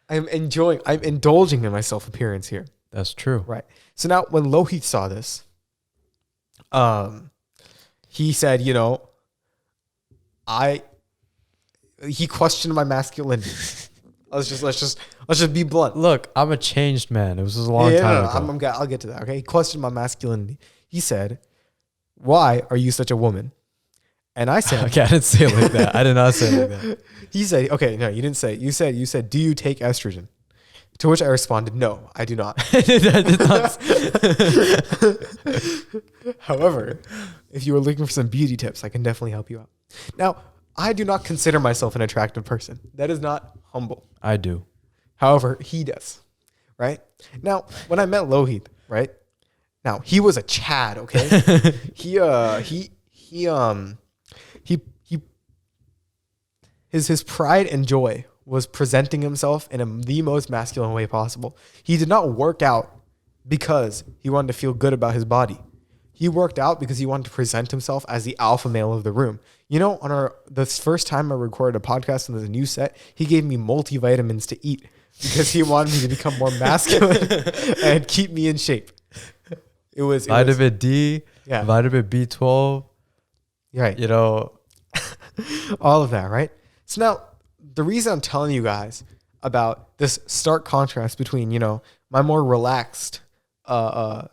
Speaker 2: am indulging in my self-appearance here.
Speaker 1: That's true.
Speaker 2: Right. So now when Lohit saw this, he said, he questioned my masculinity. Let's just be blunt.
Speaker 1: Look, I'm a changed man. It was a long time ago.
Speaker 2: I'll get to that. Okay. He questioned my masculinity. He said, "Why are you such a woman?" And I said,
Speaker 1: "Okay, I didn't say it like that. I did not say it like that."
Speaker 2: He said, "Okay, no, you didn't say it. You said, do you take estrogen?" To which I responded, "No, I do not."
Speaker 1: I did not.
Speaker 2: However, if you were looking for some beauty tips, I can definitely help you out. Now, I do not consider myself an attractive person. That is not humble.
Speaker 1: I do.
Speaker 2: However, he does. Right? Now, when I met Lohit, right? Now, he was a Chad, okay? His pride and joy was presenting himself in the most masculine way possible. He did not work out because he wanted to feel good about his body. He worked out because he wanted to present himself as the alpha male of the room. On the first time I recorded a podcast on the new set, he gave me multivitamins to eat because he wanted me to become more masculine and keep me in shape. It was
Speaker 1: vitamin D,
Speaker 2: yeah,
Speaker 1: vitamin B12,
Speaker 2: right? All of that, right? So now the reason I'm telling you guys about this stark contrast between my more relaxed, I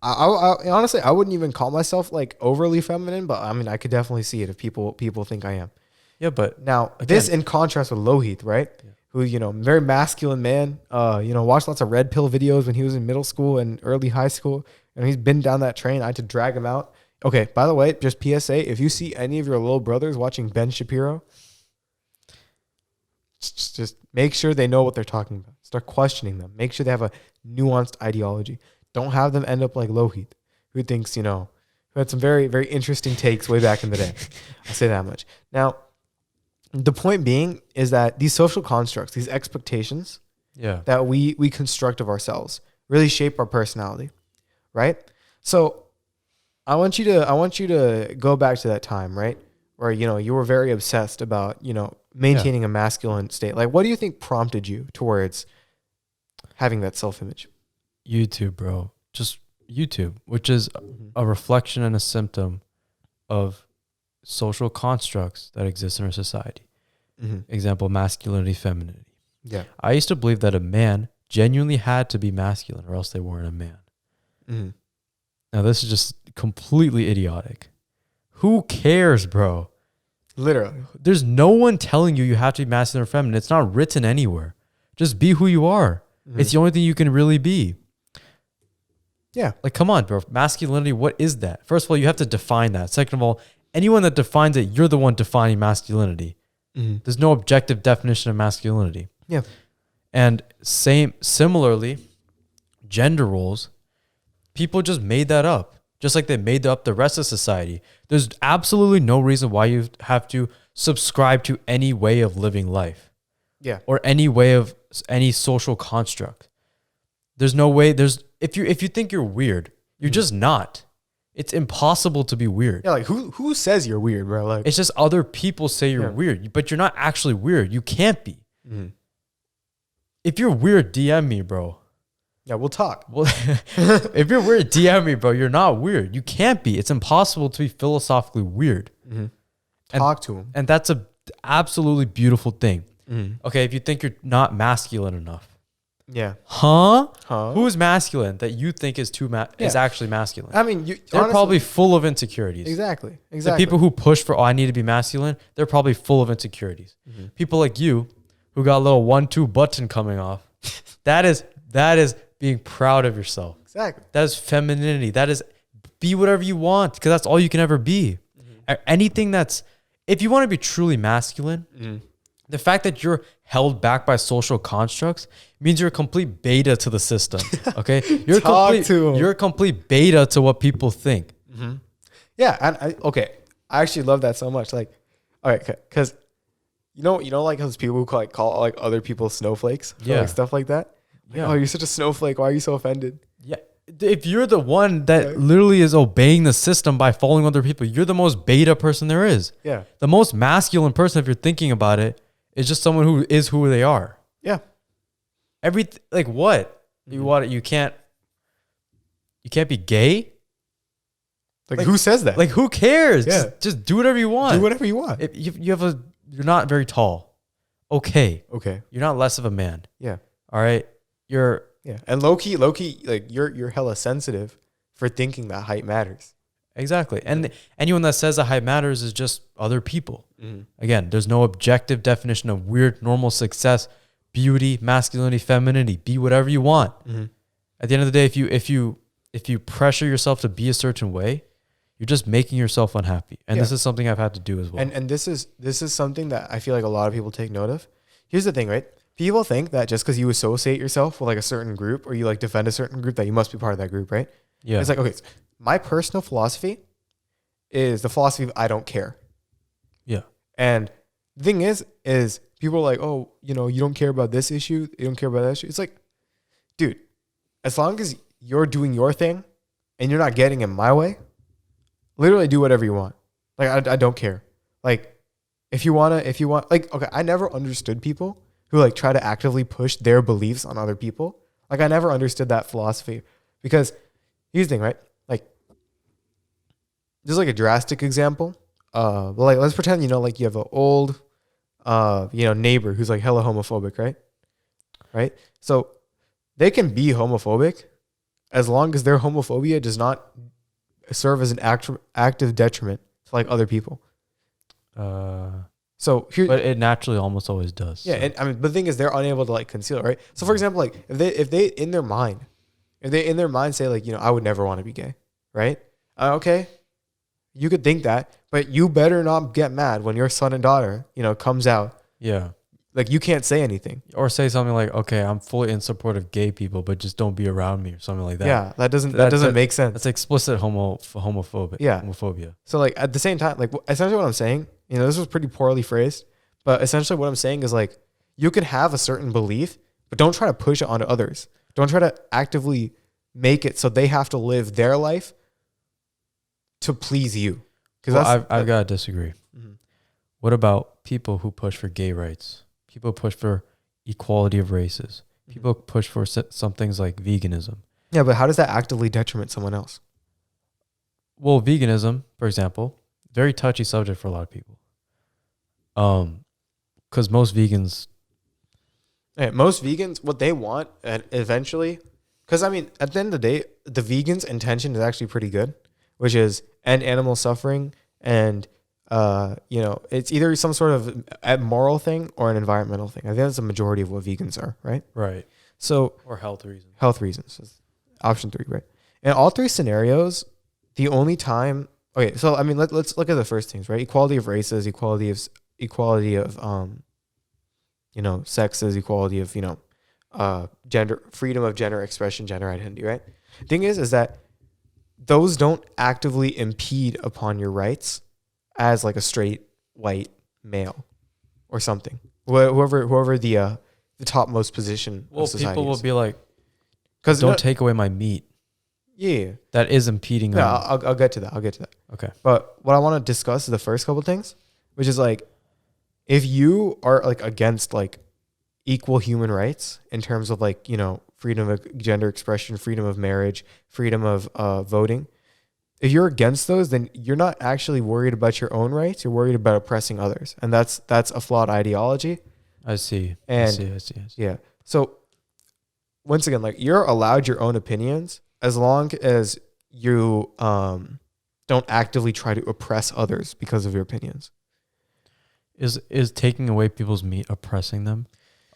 Speaker 2: honestly I wouldn't even call myself like overly feminine, but I mean I could definitely see it if people think I am.
Speaker 1: Yeah, but
Speaker 2: now again, this in contrast with Lohit, right? Yeah. Who very masculine man. Watched lots of red pill videos when he was in middle school and early high school. And he's been down that train. I had to drag him out. Okay, by the way, just PSA, if you see any of your little brothers watching Ben Shapiro, just make sure they know what they're talking about. Start questioning them. Make sure they have a nuanced ideology. Don't have them end up like Lohit, who thinks, who had some very, very interesting takes way back in the day. I'll say that much. Now, the point being is that these social constructs, these expectations that we construct of ourselves really shape our personality. Right? So I want you to go back to that time, right? Where, you were very obsessed about, maintaining a masculine state. Like, what do you think prompted you towards having that self-image?
Speaker 1: YouTube, bro. Just YouTube, which is a reflection and a symptom of social constructs that exist in our society. Example, masculinity, femininity.
Speaker 2: Yeah.
Speaker 1: I used to believe that a man genuinely had to be masculine or else they weren't a man. Now, this is just completely idiotic. Who cares, bro?
Speaker 2: Literally.
Speaker 1: There's no one telling you have to be masculine or feminine. It's not written anywhere. Just be who you are. It's the only thing you can really be.
Speaker 2: Yeah.
Speaker 1: Like, come on, bro. Masculinity, what is that? First of all, you have to define that. Second of all, anyone that defines it, you're the one defining masculinity. There's no objective definition of masculinity.
Speaker 2: Yeah.
Speaker 1: And similarly, gender roles, people just made that up. Just like they made up the rest of society. There's absolutely no reason why you have to subscribe to any way of living life.
Speaker 2: Yeah.
Speaker 1: Or any way of any social construct. There's no way. If you think you're weird, you're just not. It's impossible to be weird.
Speaker 2: Yeah, like who says you're weird, bro? Like
Speaker 1: it's just other people say you're weird, but you're not actually weird. You can't be. If you're weird, DM me, bro.
Speaker 2: Yeah, we'll talk.
Speaker 1: Well, if you're weird, DM me, bro. You're not weird. You can't be. It's impossible to be philosophically weird.
Speaker 2: Talk to him.
Speaker 1: And that's a absolutely beautiful thing. Okay, if you think you're not masculine enough.
Speaker 2: Yeah.
Speaker 1: Huh? Who's masculine that you think is is actually masculine?
Speaker 2: I mean,
Speaker 1: they're
Speaker 2: honestly,
Speaker 1: probably full of insecurities.
Speaker 2: Exactly.
Speaker 1: The people who push for, I need to be masculine, they're probably full of insecurities. People like you who got a little 1-2 button coming off, that is being proud of yourself.
Speaker 2: Exactly.
Speaker 1: That is femininity. That is be whatever you want because that's all you can ever be. Anything that's, if you want to be truly masculine, the fact that you're held back by social constructs means you're a complete beta to the system. Okay, you're a complete beta to what people think.
Speaker 2: Yeah, and I actually love that so much. Like, all right, because you know, like those people who call like other people snowflakes, like stuff like that. Like, oh, you're such a snowflake. Why are you so offended?
Speaker 1: Yeah, if you're the one that literally is obeying the system by following other people, you're the most beta person there is. Yeah, the most masculine person, if you're thinking about it, is just someone who is who they are. Yeah. Like what? You can't be gay?
Speaker 2: Like who says that?
Speaker 1: Like who cares?
Speaker 2: Yeah.
Speaker 1: Just do whatever you want.
Speaker 2: Do whatever you want.
Speaker 1: If you're not very tall. Okay. You're not less of a man.
Speaker 2: Yeah.
Speaker 1: All right.
Speaker 2: And low key, like you're hella sensitive for thinking that height matters.
Speaker 1: Exactly. And anyone that says that height matters is just other people. Again, there's no objective definition of weird, normal, success, beauty, masculinity, femininity. Be whatever you want. At the end of the day, if you pressure yourself to be a certain way, you're just making yourself unhappy. And this is something I've had to do as well.
Speaker 2: And this is something that I feel like a lot of people take note of. Here's the thing, right? People think that just because you associate yourself with like a certain group or you like defend a certain group that you must be part of that group, right? Yeah. It's like, okay, my personal philosophy is the philosophy of I don't care. Yeah. And the thing is people are like, oh, you don't care about this issue. You don't care about that issue. It's like, dude, as long as you're doing your thing and you're not getting in my way, literally do whatever you want. Like, I don't care. Like, if you want, like, okay, I never understood people who like try to actively push their beliefs on other people. Like, I never understood that philosophy because here's the thing, right? Like, just like a drastic example. Like, let's pretend, like you have an old, neighbor who's like hella homophobic, right? Right. So they can be homophobic as long as their homophobia does not serve as an active detriment to like other people. But
Speaker 1: it naturally almost always does.
Speaker 2: Yeah. So. And I mean, the thing is they're unable to like conceal it, right? So for example, like if they in their mind say like, I would never want to be gay, right? Okay. You could think that, but you better not get mad when your son and daughter, comes out. Yeah. Like you can't say anything.
Speaker 1: Or say something like, okay, I'm fully in support of gay people, but just don't be around me or something like that.
Speaker 2: Yeah. That doesn't make sense.
Speaker 1: That's explicit homophobia. Yeah. Homophobia.
Speaker 2: So like at the same time, like essentially what I'm saying, this was pretty poorly phrased, but essentially what I'm saying is like, you can have a certain belief, but don't try to push it onto others. Don't try to actively make it so they have to live their life to please you.
Speaker 1: Because I've got to disagree. Mm-hmm. What about people who push for gay rights? People push for equality of races. People push for some things like veganism.
Speaker 2: Yeah, but how does that actively detriment someone else?
Speaker 1: Well, veganism, for example, very touchy subject for a lot of people. Because most vegans,
Speaker 2: what they want, and eventually, because I mean, at the end of the day, the vegans' intention is actually pretty good, which is end animal suffering, and it's either some sort of a moral thing or an environmental thing. I think that's the majority of what vegans are, right?
Speaker 1: Right.
Speaker 2: So
Speaker 1: or health reasons.
Speaker 2: Health reasons is option 3, right? In all 3 scenarios, the only time. Okay, so I mean, let's look at the first things, right? Equality of races, equality of sexes, equality of gender, freedom of gender expression, gender identity, right? Thing is that those don't actively impede upon your rights as like a straight white male or something. Whoever the topmost position of society
Speaker 1: people will
Speaker 2: is.
Speaker 1: be like,
Speaker 2: Because
Speaker 1: Don't take away my meat.
Speaker 2: Yeah.
Speaker 1: That is impeding
Speaker 2: Yeah,
Speaker 1: on.
Speaker 2: I'll get to that. I'll get to that.
Speaker 1: Okay.
Speaker 2: But what I want to discuss is the first couple things, which is like, if you are like against like equal human rights in terms of like, you know, freedom of gender expression, freedom of marriage, freedom of voting, if you're against those, then you're not actually worried about your own rights. You're worried about oppressing others. And that's a flawed ideology.
Speaker 1: I see.
Speaker 2: And
Speaker 1: I see.
Speaker 2: yeah. So once again, like, you're allowed your own opinions as long as you don't actively try to oppress others because of your opinions.
Speaker 1: Is taking away people's meat oppressing them?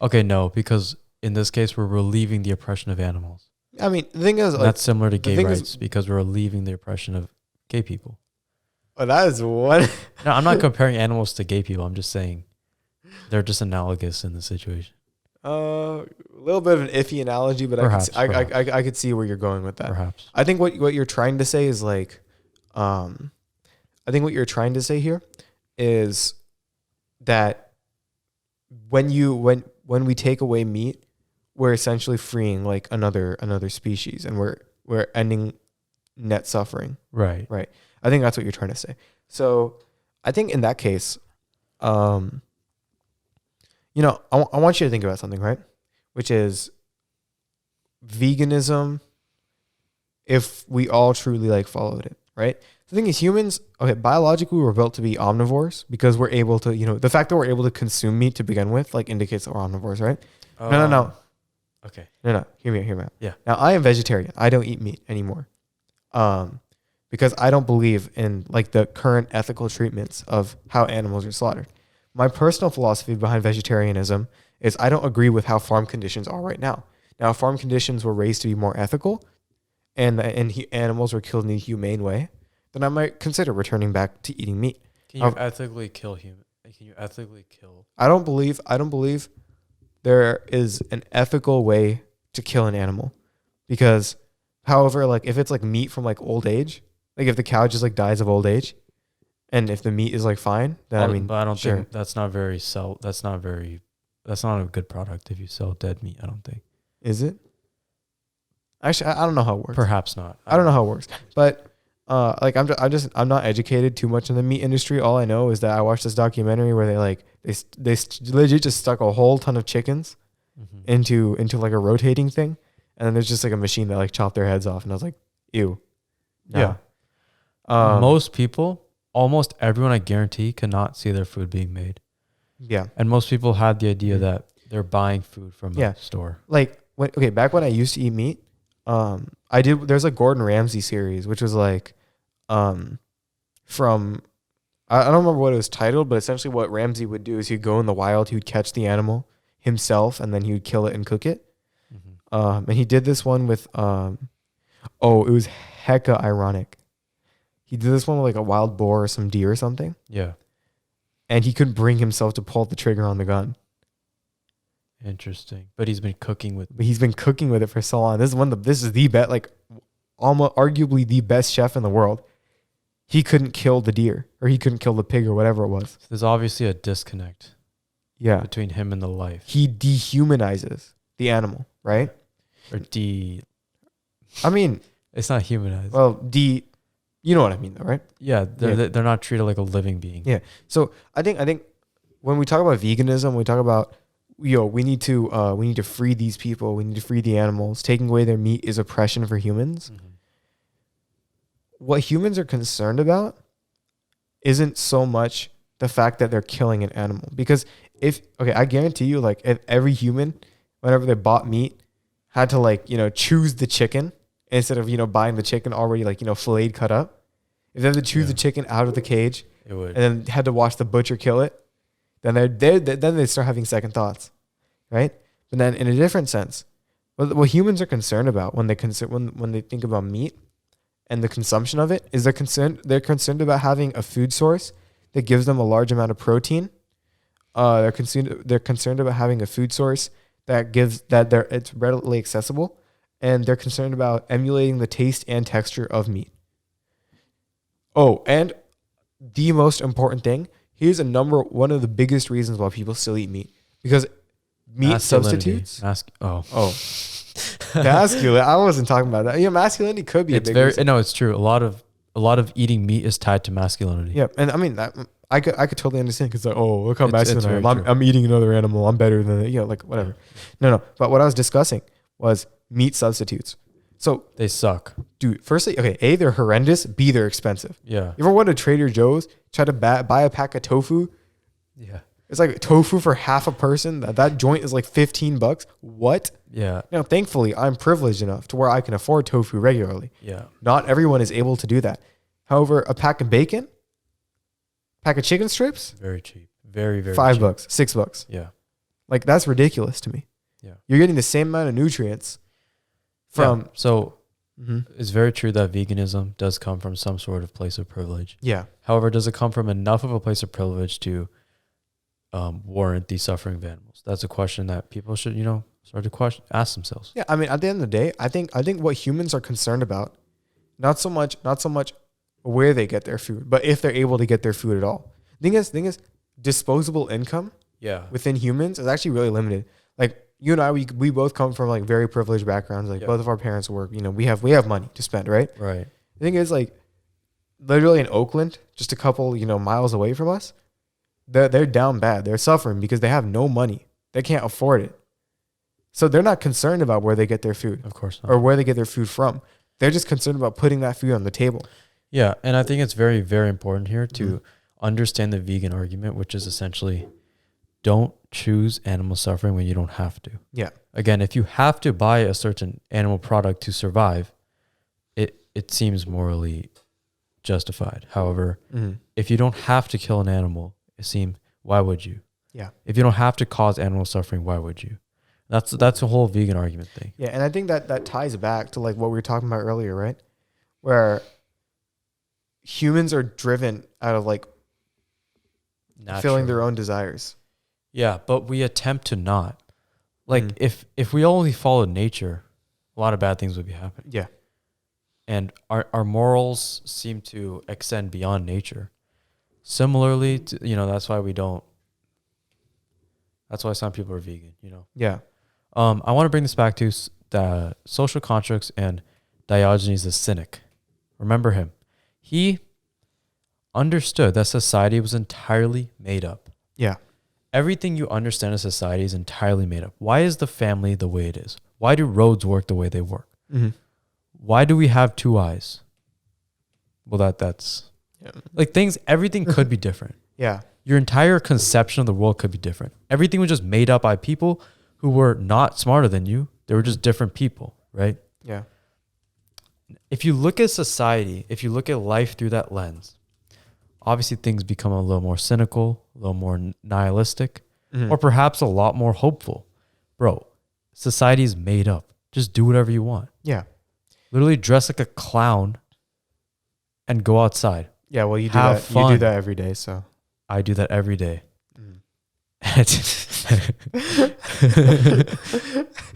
Speaker 1: Okay, no, because in this case we're relieving the oppression of animals.
Speaker 2: I mean, the thing is, like,
Speaker 1: that's similar to gay rights because we're relieving the oppression of gay people.
Speaker 2: Well, that is one.
Speaker 1: No, I'm not comparing animals to gay people. I'm just saying they're just analogous in the situation.
Speaker 2: A little bit of an iffy analogy, but
Speaker 1: Perhaps,
Speaker 2: I could see where you're going with that.
Speaker 1: Perhaps.
Speaker 2: I think what you're trying to say is like, I think what you're trying to say here is that when we take away meat, we're essentially freeing like another species, and we're ending net suffering.
Speaker 1: Right.
Speaker 2: Right. I think that's what you're trying to say. So I think in that case, you know, I want you to think about something, right? Which is veganism, if we all truly like followed it, right? The thing is, humans, okay, biologically we're built to be omnivores because we're able to, you know, the fact that we're able to consume meat to begin with, like, indicates that we're omnivores, right? No.
Speaker 1: Okay.
Speaker 2: No. Hear me out.
Speaker 1: Yeah.
Speaker 2: Now, I am vegetarian. I don't eat meat anymore. Because I don't believe in like the current ethical treatments of how animals are slaughtered. My personal philosophy behind vegetarianism is I don't agree with how farm conditions are right now. Now, if farm conditions were raised to be more ethical and animals were killed in a humane way, then I might consider returning back to eating meat.
Speaker 1: Can you ethically kill human? Can you ethically kill?
Speaker 2: I don't believe there is an ethical way to kill an animal, because, however, like, if it's like meat from like old age, like if the cow just like dies of old age, and if the meat is like fine, then I mean,
Speaker 1: but I don't
Speaker 2: sure.
Speaker 1: think that's not a good product if you sell dead meat. I don't think.
Speaker 2: Is it? Actually, I don't know how it works.
Speaker 1: Perhaps not.
Speaker 2: I don't know how it works, but like I'm not educated too much in the meat industry. All I know is that I watched this documentary where they legit just stuck a whole ton of chickens into like a rotating thing, and then there's just like a machine that like chopped their heads off, and I was like, ew. No.
Speaker 1: Yeah. Most people, almost everyone, I guarantee, cannot see their food being made.
Speaker 2: Yeah.
Speaker 1: And most people had the idea that they're buying food from a store.
Speaker 2: Like, back when I used to eat meat, there's a Gordon Ramsay series, which was like, from, I don't remember what it was titled, but essentially what Ramsay would do is he'd go in the wild, he would catch the animal himself, and then he would kill it and cook it. And he did this one with, it was hecka ironic. He did this one with like a wild boar or some deer or something.
Speaker 1: Yeah.
Speaker 2: And he couldn't bring himself to pull the trigger on the gun.
Speaker 1: Interesting. But he's been cooking with
Speaker 2: it for so long. This is the best, like, almost arguably the best chef in the world. He couldn't kill the deer, or he couldn't kill the pig, or whatever it was.
Speaker 1: There's obviously a disconnect.
Speaker 2: Yeah.
Speaker 1: Between him and the life.
Speaker 2: He dehumanizes the animal, right?
Speaker 1: Or
Speaker 2: I mean,
Speaker 1: it's not humanized.
Speaker 2: Well, you know what I mean, though, right?
Speaker 1: Yeah, they're not treated like a living being.
Speaker 2: Yeah. So I think when we talk about veganism, we talk about, we need to free these people. We need to free the animals. Taking away their meat is oppression for humans. What humans are concerned about isn't so much the fact that they're killing an animal, because I guarantee you, like, if every human, whenever they bought meat, had to, like, choose the chicken instead of, buying the chicken already, like, filleted, cut up. If they had to choose the chicken out of the cage,
Speaker 1: it would,
Speaker 2: and then had to watch the butcher kill it, then they start having second thoughts, right? But then in a different sense, what humans are concerned about when they think about meat and the consumption of it is they're concerned about having a food source that gives them a large amount of protein. They're concerned about having a food source it's readily accessible, and they're concerned about emulating the taste and texture of meat. Oh, and the most important thing, here's one of the biggest reasons why people still eat meat, because meat substitutes. Masculine. I wasn't talking about that. Masculinity could be
Speaker 1: It's
Speaker 2: a big
Speaker 1: very
Speaker 2: reason.
Speaker 1: no, it's true. A lot of eating meat is tied to masculinity.
Speaker 2: Yeah, and I mean that I could totally understand because like, oh, look how
Speaker 1: It's
Speaker 2: masculine I
Speaker 1: very
Speaker 2: am.
Speaker 1: true.
Speaker 2: I'm eating another animal. I'm better than like whatever. No. But what I was discussing was meat substitutes. So,
Speaker 1: They suck.
Speaker 2: dude, firstly, okay, A, they're horrendous. B, they're expensive.
Speaker 1: Yeah.
Speaker 2: You ever went to Trader Joe's, try to buy a pack of tofu?
Speaker 1: Yeah.
Speaker 2: It's like tofu for half a person. That joint is like $15. What?
Speaker 1: Yeah.
Speaker 2: Now, thankfully, I'm privileged enough to where I can afford tofu regularly.
Speaker 1: Yeah.
Speaker 2: Not everyone is able to do that. However, a pack of bacon, pack of chicken strips,
Speaker 1: Very cheap. Very, very
Speaker 2: $5,
Speaker 1: cheap.
Speaker 2: $6.
Speaker 1: Yeah.
Speaker 2: Like that's ridiculous to me.
Speaker 1: Yeah.
Speaker 2: You're getting the same amount of nutrients from.
Speaker 1: Yeah. So
Speaker 2: Mhm.
Speaker 1: it's very true that veganism does come from some sort of place of privilege.
Speaker 2: Yeah.
Speaker 1: However, does it come from enough of a place of privilege to warrant the suffering of animals? That's a question that people should, start to ask themselves.
Speaker 2: Yeah. I mean, at the end of the day, I think what humans are concerned about, not so much where they get their food, but if they're able to get their food at all. Thing is, disposable income
Speaker 1: Yeah.
Speaker 2: within humans is actually really limited. Like you and I, we both come from like very privileged backgrounds. Like
Speaker 1: Yeah.
Speaker 2: both of our parents work. We have money to spend, right?
Speaker 1: Right.
Speaker 2: The thing is, like, literally in Oakland, just a couple miles away from us, they're down bad. They're suffering because they have no money. They can't afford it. So they're not concerned about where they get their food
Speaker 1: Of course not.
Speaker 2: or where they get their food from. They're just concerned about putting that food on the table.
Speaker 1: Yeah, and I think it's very, very important here to
Speaker 2: Mhm.
Speaker 1: understand the vegan argument, which is essentially don't choose animal suffering when you don't have to.
Speaker 2: Yeah.
Speaker 1: Again, if you have to buy a certain animal product to survive, it seems morally justified. However, if you don't have to kill an animal, why would you?
Speaker 2: Yeah.
Speaker 1: If you don't have to cause animal suffering, why would you? That's the whole vegan argument thing.
Speaker 2: Yeah, and I think that ties back to like what we were talking about earlier, right? Where humans are driven out of like fulfilling their own desires.
Speaker 1: Yeah, but we attempt to not. Like
Speaker 2: Mm.
Speaker 1: if we only followed nature, a lot of bad things would be happening.
Speaker 2: Yeah.
Speaker 1: And our morals seem to extend beyond nature. Similarly, that's why some people are vegan,
Speaker 2: Yeah.
Speaker 1: I want to bring this back to the social constructs and Diogenes the Cynic. Remember him. He understood that society was entirely made up.
Speaker 2: Yeah.
Speaker 1: Everything you understand in society is entirely made up. Why is the family the way it is? Why do roads work the way they work?
Speaker 2: Mm-hmm.
Speaker 1: Why do we have two eyes? Well, that's like everything could be different.
Speaker 2: Yeah.
Speaker 1: Your entire conception of the world could be different. Everything was just made up by people who were not smarter than you. They were just different people, right?
Speaker 2: Yeah.
Speaker 1: If you look at society, if you look at life through that lens, obviously things become a little more cynical, a little more nihilistic, or perhaps a lot more hopeful. Bro, society is made up. Just do whatever you want.
Speaker 2: Yeah.
Speaker 1: Literally dress like a clown and go outside.
Speaker 2: Yeah. Well, you do
Speaker 1: Have
Speaker 2: that.
Speaker 1: fun.
Speaker 2: You do that every day. So.
Speaker 1: I do that every day.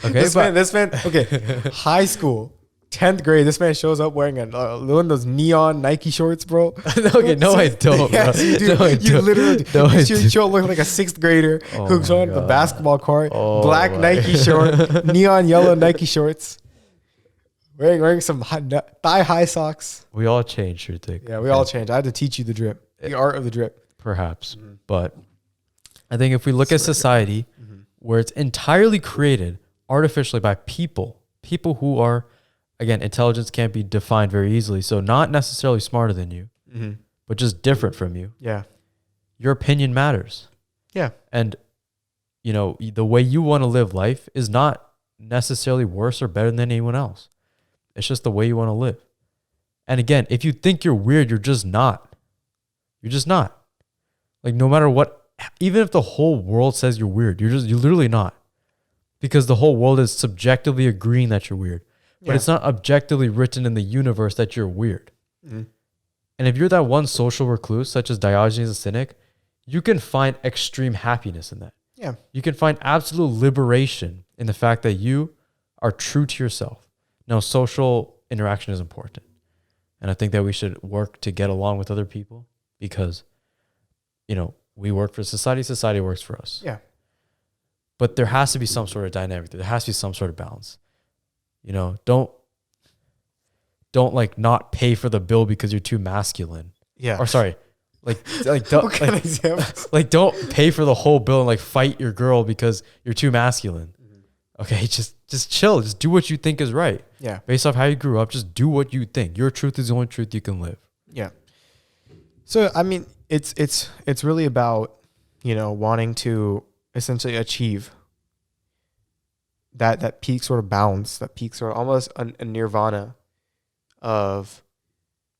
Speaker 1: Okay,
Speaker 2: This man. Okay. High school, 10th grade. This man shows up wearing one of those neon Nike shorts, bro.
Speaker 1: okay, no, I don't.
Speaker 2: Yes,
Speaker 1: Bro.
Speaker 2: you do.
Speaker 1: No, I
Speaker 2: You
Speaker 1: don't.
Speaker 2: literally.
Speaker 1: No, I
Speaker 2: you
Speaker 1: don't.
Speaker 2: show look like a 6th grader
Speaker 1: Oh
Speaker 2: who's
Speaker 1: my
Speaker 2: on the
Speaker 1: God.
Speaker 2: basketball court.
Speaker 1: Oh
Speaker 2: Black
Speaker 1: my
Speaker 2: Nike short, neon yellow Nike shorts. Wearing some thigh high socks.
Speaker 1: We all change, sure thing.
Speaker 2: Yeah, we all changed. I had to teach you the drip, the art of the drip.
Speaker 1: Perhaps. But I think if we look at society where it's entirely created artificially by people who are, again, intelligence can't be defined very easily. So not necessarily smarter than you, but just different from you.
Speaker 2: Yeah.
Speaker 1: Your opinion matters.
Speaker 2: Yeah.
Speaker 1: And, the way you want to live life is not necessarily worse or better than anyone else. It's just the way you want to live. And again, if you think you're weird, you're just not. You're just not. Like no matter what, even if the whole world says you're weird, you're literally not. Because the whole world is subjectively agreeing that you're weird. But it's not objectively written in the universe that you're weird. And if you're that one social recluse, such as Diogenes the Cynic, you can find extreme happiness in that.
Speaker 2: Yeah.
Speaker 1: You can find absolute liberation in the fact that you are true to yourself. Now, social interaction is important. And I think that we should work to get along with other people because, we work for society, society works for us.
Speaker 2: Yeah.
Speaker 1: But there has to be some sort of dynamic. There has to be some sort of balance. You know, don't like not pay for the bill because you're too masculine.
Speaker 2: Yeah.
Speaker 1: Or sorry, don't
Speaker 2: What kind of examples?
Speaker 1: like don't pay for the whole bill and like fight your girl because you're too masculine. Okay, just chill. Just do what you think is right.
Speaker 2: Yeah.
Speaker 1: Based off how you grew up, just do what you think. Your truth is the only truth you can live.
Speaker 2: Yeah. So I mean, it's really about, you know, wanting to essentially achieve that peak sort of balance, that peak sort of almost a nirvana of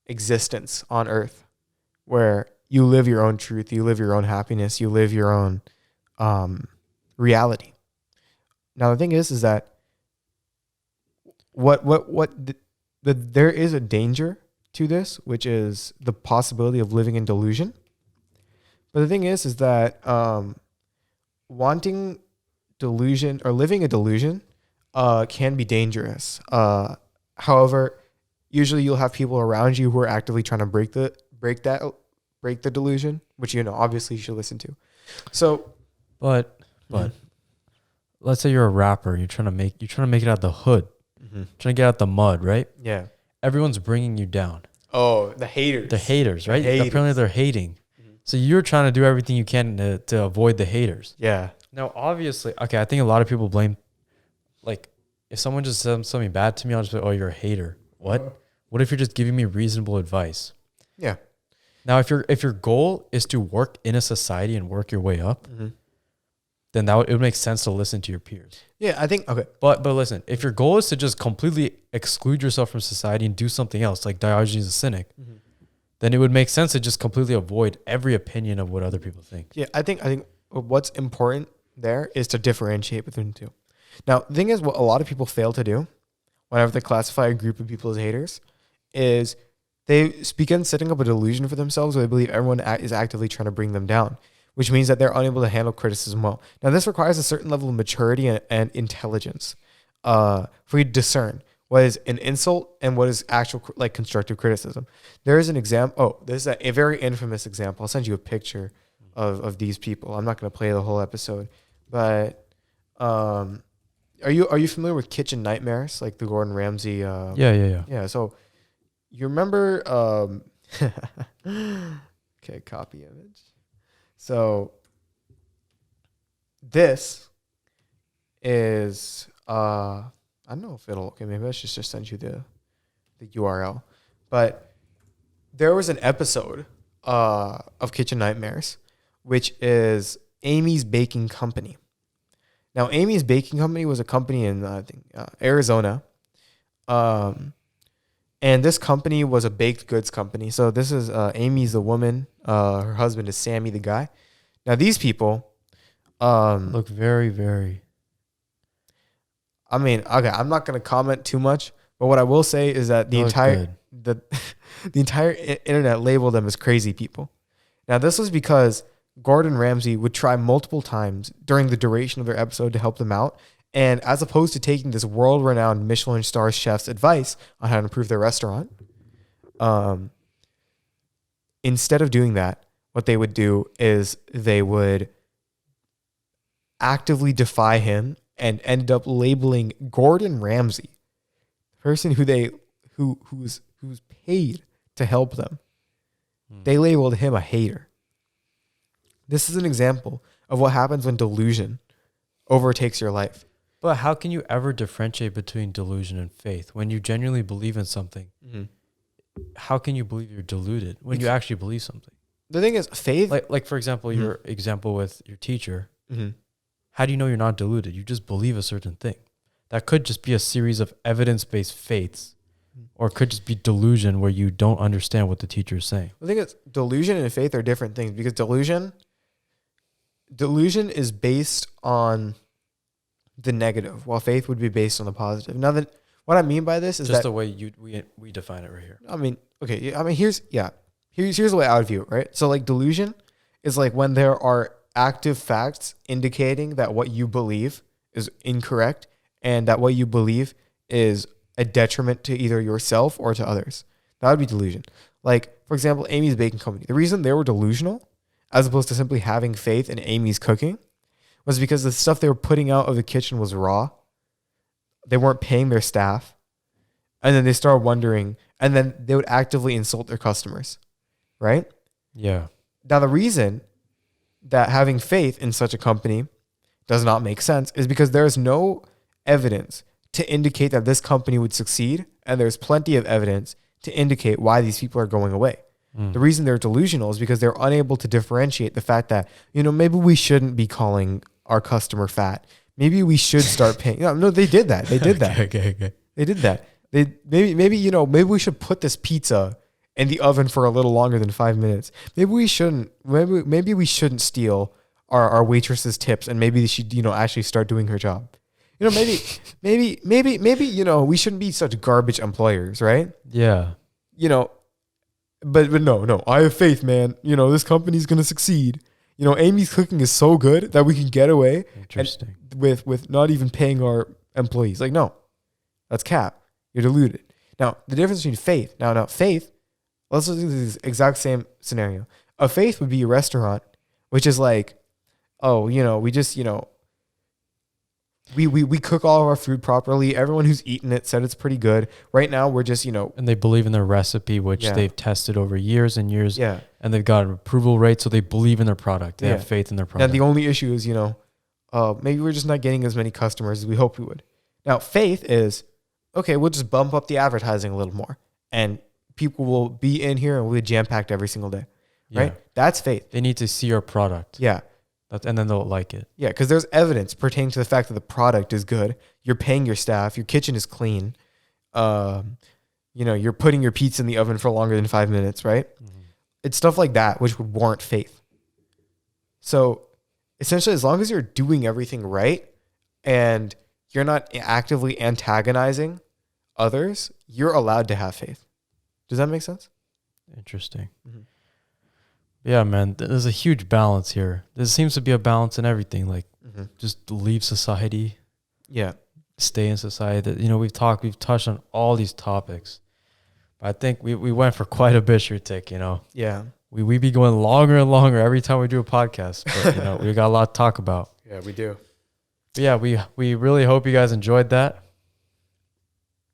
Speaker 2: existence on earth, where you live your own truth, you live your own happiness, you live your own reality. Now the thing is that there is a danger to this, which is the possibility of living in delusion. But the thing is that wanting delusion or living a delusion can be dangerous. However, usually you'll have people around you who are actively trying to break the delusion, which, you know, obviously you should listen to. So,
Speaker 1: but let's say you're a rapper, you're trying to make it out the hood, trying to get out the mud, right?
Speaker 2: Yeah.
Speaker 1: Everyone's bringing you down.
Speaker 2: Oh, the haters.
Speaker 1: The haters, right?
Speaker 2: Haters.
Speaker 1: Apparently they're hating. So you're trying to do everything you can to avoid the haters.
Speaker 2: Yeah.
Speaker 1: Now, obviously, okay, I think a lot of people blame, like, if someone just says something bad to me, I'll just be like, oh, you're a hater. What? What if you're just giving me reasonable advice?
Speaker 2: Yeah.
Speaker 1: Now, if your goal is to work in a society and work your way up, then it would make sense to listen to your peers.
Speaker 2: Yeah, I think, okay.
Speaker 1: But listen, if your goal is to just completely exclude yourself from society and do something else, like Diogenes the Cynic, then it would make sense to just completely avoid every opinion of what other people think.
Speaker 2: Yeah, I think what's important there is to differentiate between the two. Now, the thing is, what a lot of people fail to do whenever they classify a group of people as haters is they begin setting up a delusion for themselves where they believe everyone is actively trying to bring them down, which means that they're unable to handle criticism well. Now, this requires a certain level of maturity and intelligence for you to discern what is an insult and what is actual like constructive criticism. There is an example. Oh, this is a very infamous example. I'll send you a picture of these people. I'm not going to play the whole episode, but are you familiar with Kitchen Nightmares, like the Gordon Ramsay?
Speaker 1: Yeah.
Speaker 2: Yeah. So you remember? Okay, copy image. So this is I don't know if it'll, okay, maybe I should just send you the URL. But there was an episode of Kitchen Nightmares, which is Amy's Baking Company. Now, Amy's Baking Company was a company in, I think, Arizona. And this company was a baked goods company. So this is Amy's the woman. Her husband is Sammy the guy. Now, these people
Speaker 1: look very, very...
Speaker 2: I mean, okay, I'm not going to comment too much, but what I will say is that the entire internet labeled them as crazy people. Now, this was because Gordon Ramsay would try multiple times during the duration of their episode to help them out. And as opposed to taking this world-renowned Michelin star chef's advice on how to improve their restaurant, instead of doing that, what they would do is they would actively defy him and end up labeling Gordon Ramsay, the person who's paid to help them. They labeled him a hater. This is an example of what happens when delusion overtakes your life.
Speaker 1: But how can you ever differentiate between delusion and faith when you genuinely believe in something? How can you believe you're deluded when you actually believe something?
Speaker 2: The thing is, faith,
Speaker 1: like for example, your example with your teacher. How do you know you're not deluded? You just believe a certain thing. That could just be a series of evidence-based faiths, or it could just be delusion where you don't understand what the teacher is saying.
Speaker 2: the thing is, delusion and faith are different things, because delusion is based on the negative, while faith would be based on the positive. Now, what I mean by this is
Speaker 1: just
Speaker 2: that
Speaker 1: the way we define it right here.
Speaker 2: I mean, okay. I mean, here's the way I would view it, right? So, like, delusion is like when there are active facts indicating that what you believe is incorrect and that what you believe is a detriment to either yourself or to others. That would be delusion. Like, for example, Amy's Baking Company. The reason they were delusional, as opposed to simply having faith in Amy's cooking, was because the stuff they were putting out of the kitchen was raw. they weren't paying their staff, and then they started wondering, and then they would actively insult their customers, right?
Speaker 1: Yeah.
Speaker 2: Now, the reason that having faith in such a company does not make sense is because there is no evidence to indicate that this company would succeed, and there's plenty of evidence to indicate why these people are going away. The reason they're delusional is because they're unable to differentiate the fact that, maybe we shouldn't be calling our customer fat. Maybe we should start paying. No, they did that. They did that.
Speaker 1: Okay.
Speaker 2: They did that. Maybe we should put this pizza in the oven for a little longer than 5 minutes. Maybe we shouldn't. Maybe we shouldn't steal our waitress's tips, and maybe she actually start doing her job. Maybe we shouldn't be such garbage employers, right?
Speaker 1: Yeah.
Speaker 2: But no, I have faith, man. This company's gonna succeed. Amy's cooking is so good that we can get away with not even paying our employees. Like, no, that's cap. You're deluded. Now, the difference between faith. Now, faith. Let's look at this exact same scenario. A faith would be a restaurant, which is like, we just, we cook all of our food properly. Everyone who's eaten it said it's pretty good. Right now, we're just,
Speaker 1: And they believe in their recipe, which they've tested over years and years.
Speaker 2: Yeah.
Speaker 1: And they've got an approval rate, so they believe in their product. They have faith in their product.
Speaker 2: Now, the only issue is, maybe we're just not getting as many customers as we hoped we would. Now, faith is, okay, we'll just bump up the advertising a little more, and people will be in here and we'll be jam-packed every single day, right? That's faith.
Speaker 1: They need to see our product.
Speaker 2: Yeah.
Speaker 1: And then they'll like it.
Speaker 2: Yeah, because there's evidence pertaining to the fact that the product is good. You're paying your staff. Your kitchen is clean. You're putting your pizza in the oven for longer than 5 minutes, right? Mm-hmm. It's stuff like that which would warrant faith. So essentially, as long as you're doing everything right and you're not actively antagonizing others, you're allowed to have faith. Does that make sense?
Speaker 1: Interesting.
Speaker 2: Mm-hmm.
Speaker 1: Yeah, man, there's a huge balance here. There seems to be a balance in everything. Like, just leave society.
Speaker 2: Yeah.
Speaker 1: Stay in society. We've touched on all these topics. But I think we went for quite a bit, Shrutik,
Speaker 2: Yeah.
Speaker 1: We be going longer and longer every time we do a podcast. But, we got a lot to talk about.
Speaker 2: Yeah, we do.
Speaker 1: But yeah, we really hope you guys enjoyed that.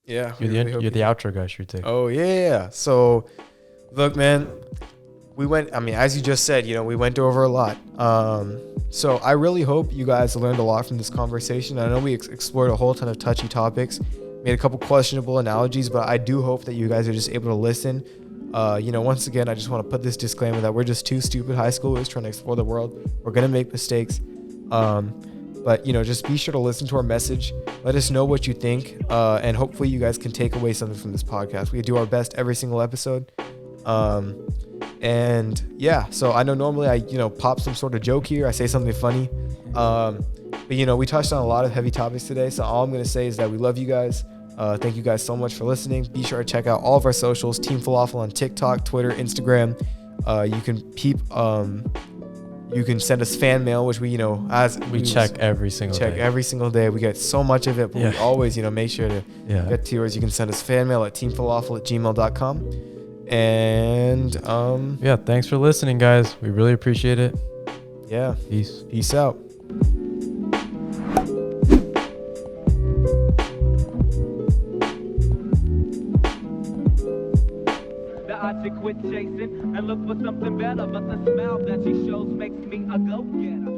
Speaker 2: Yeah.
Speaker 1: You're the outro guy, Shrutik.
Speaker 2: Oh, yeah. So, look, man. As you just said, we went over a lot. So I really hope you guys learned a lot from this conversation. I know we explored a whole ton of touchy topics, made a couple questionable analogies, but I do hope that you guys are just able to listen. Once again, I just want to put this disclaimer that we're just two stupid high schoolers trying to explore the world. We're going to make mistakes. But just be sure to listen to our message. Let us know what you think. And hopefully you guys can take away something from this podcast. We do our best every single episode. And yeah, so I know normally I, pop some sort of joke here. I say something funny. But we touched on a lot of heavy topics today. So all I'm going to say is that we love you guys. Thank you guys so much for listening. Be sure to check out all of our socials, TeamPhalafel on TikTok, Twitter, Instagram. You can send us fan mail, which we
Speaker 1: check every single day.
Speaker 2: Every single day. We get so much of it, but we always, make sure to get to yours. You can send us fan mail at teamfalafel@gmail.com. And
Speaker 1: thanks for listening, guys. We really appreciate it.
Speaker 2: Yeah. Peace out.
Speaker 3: Quit chasing and look for something better, but the smile that she shows makes me a go-getter.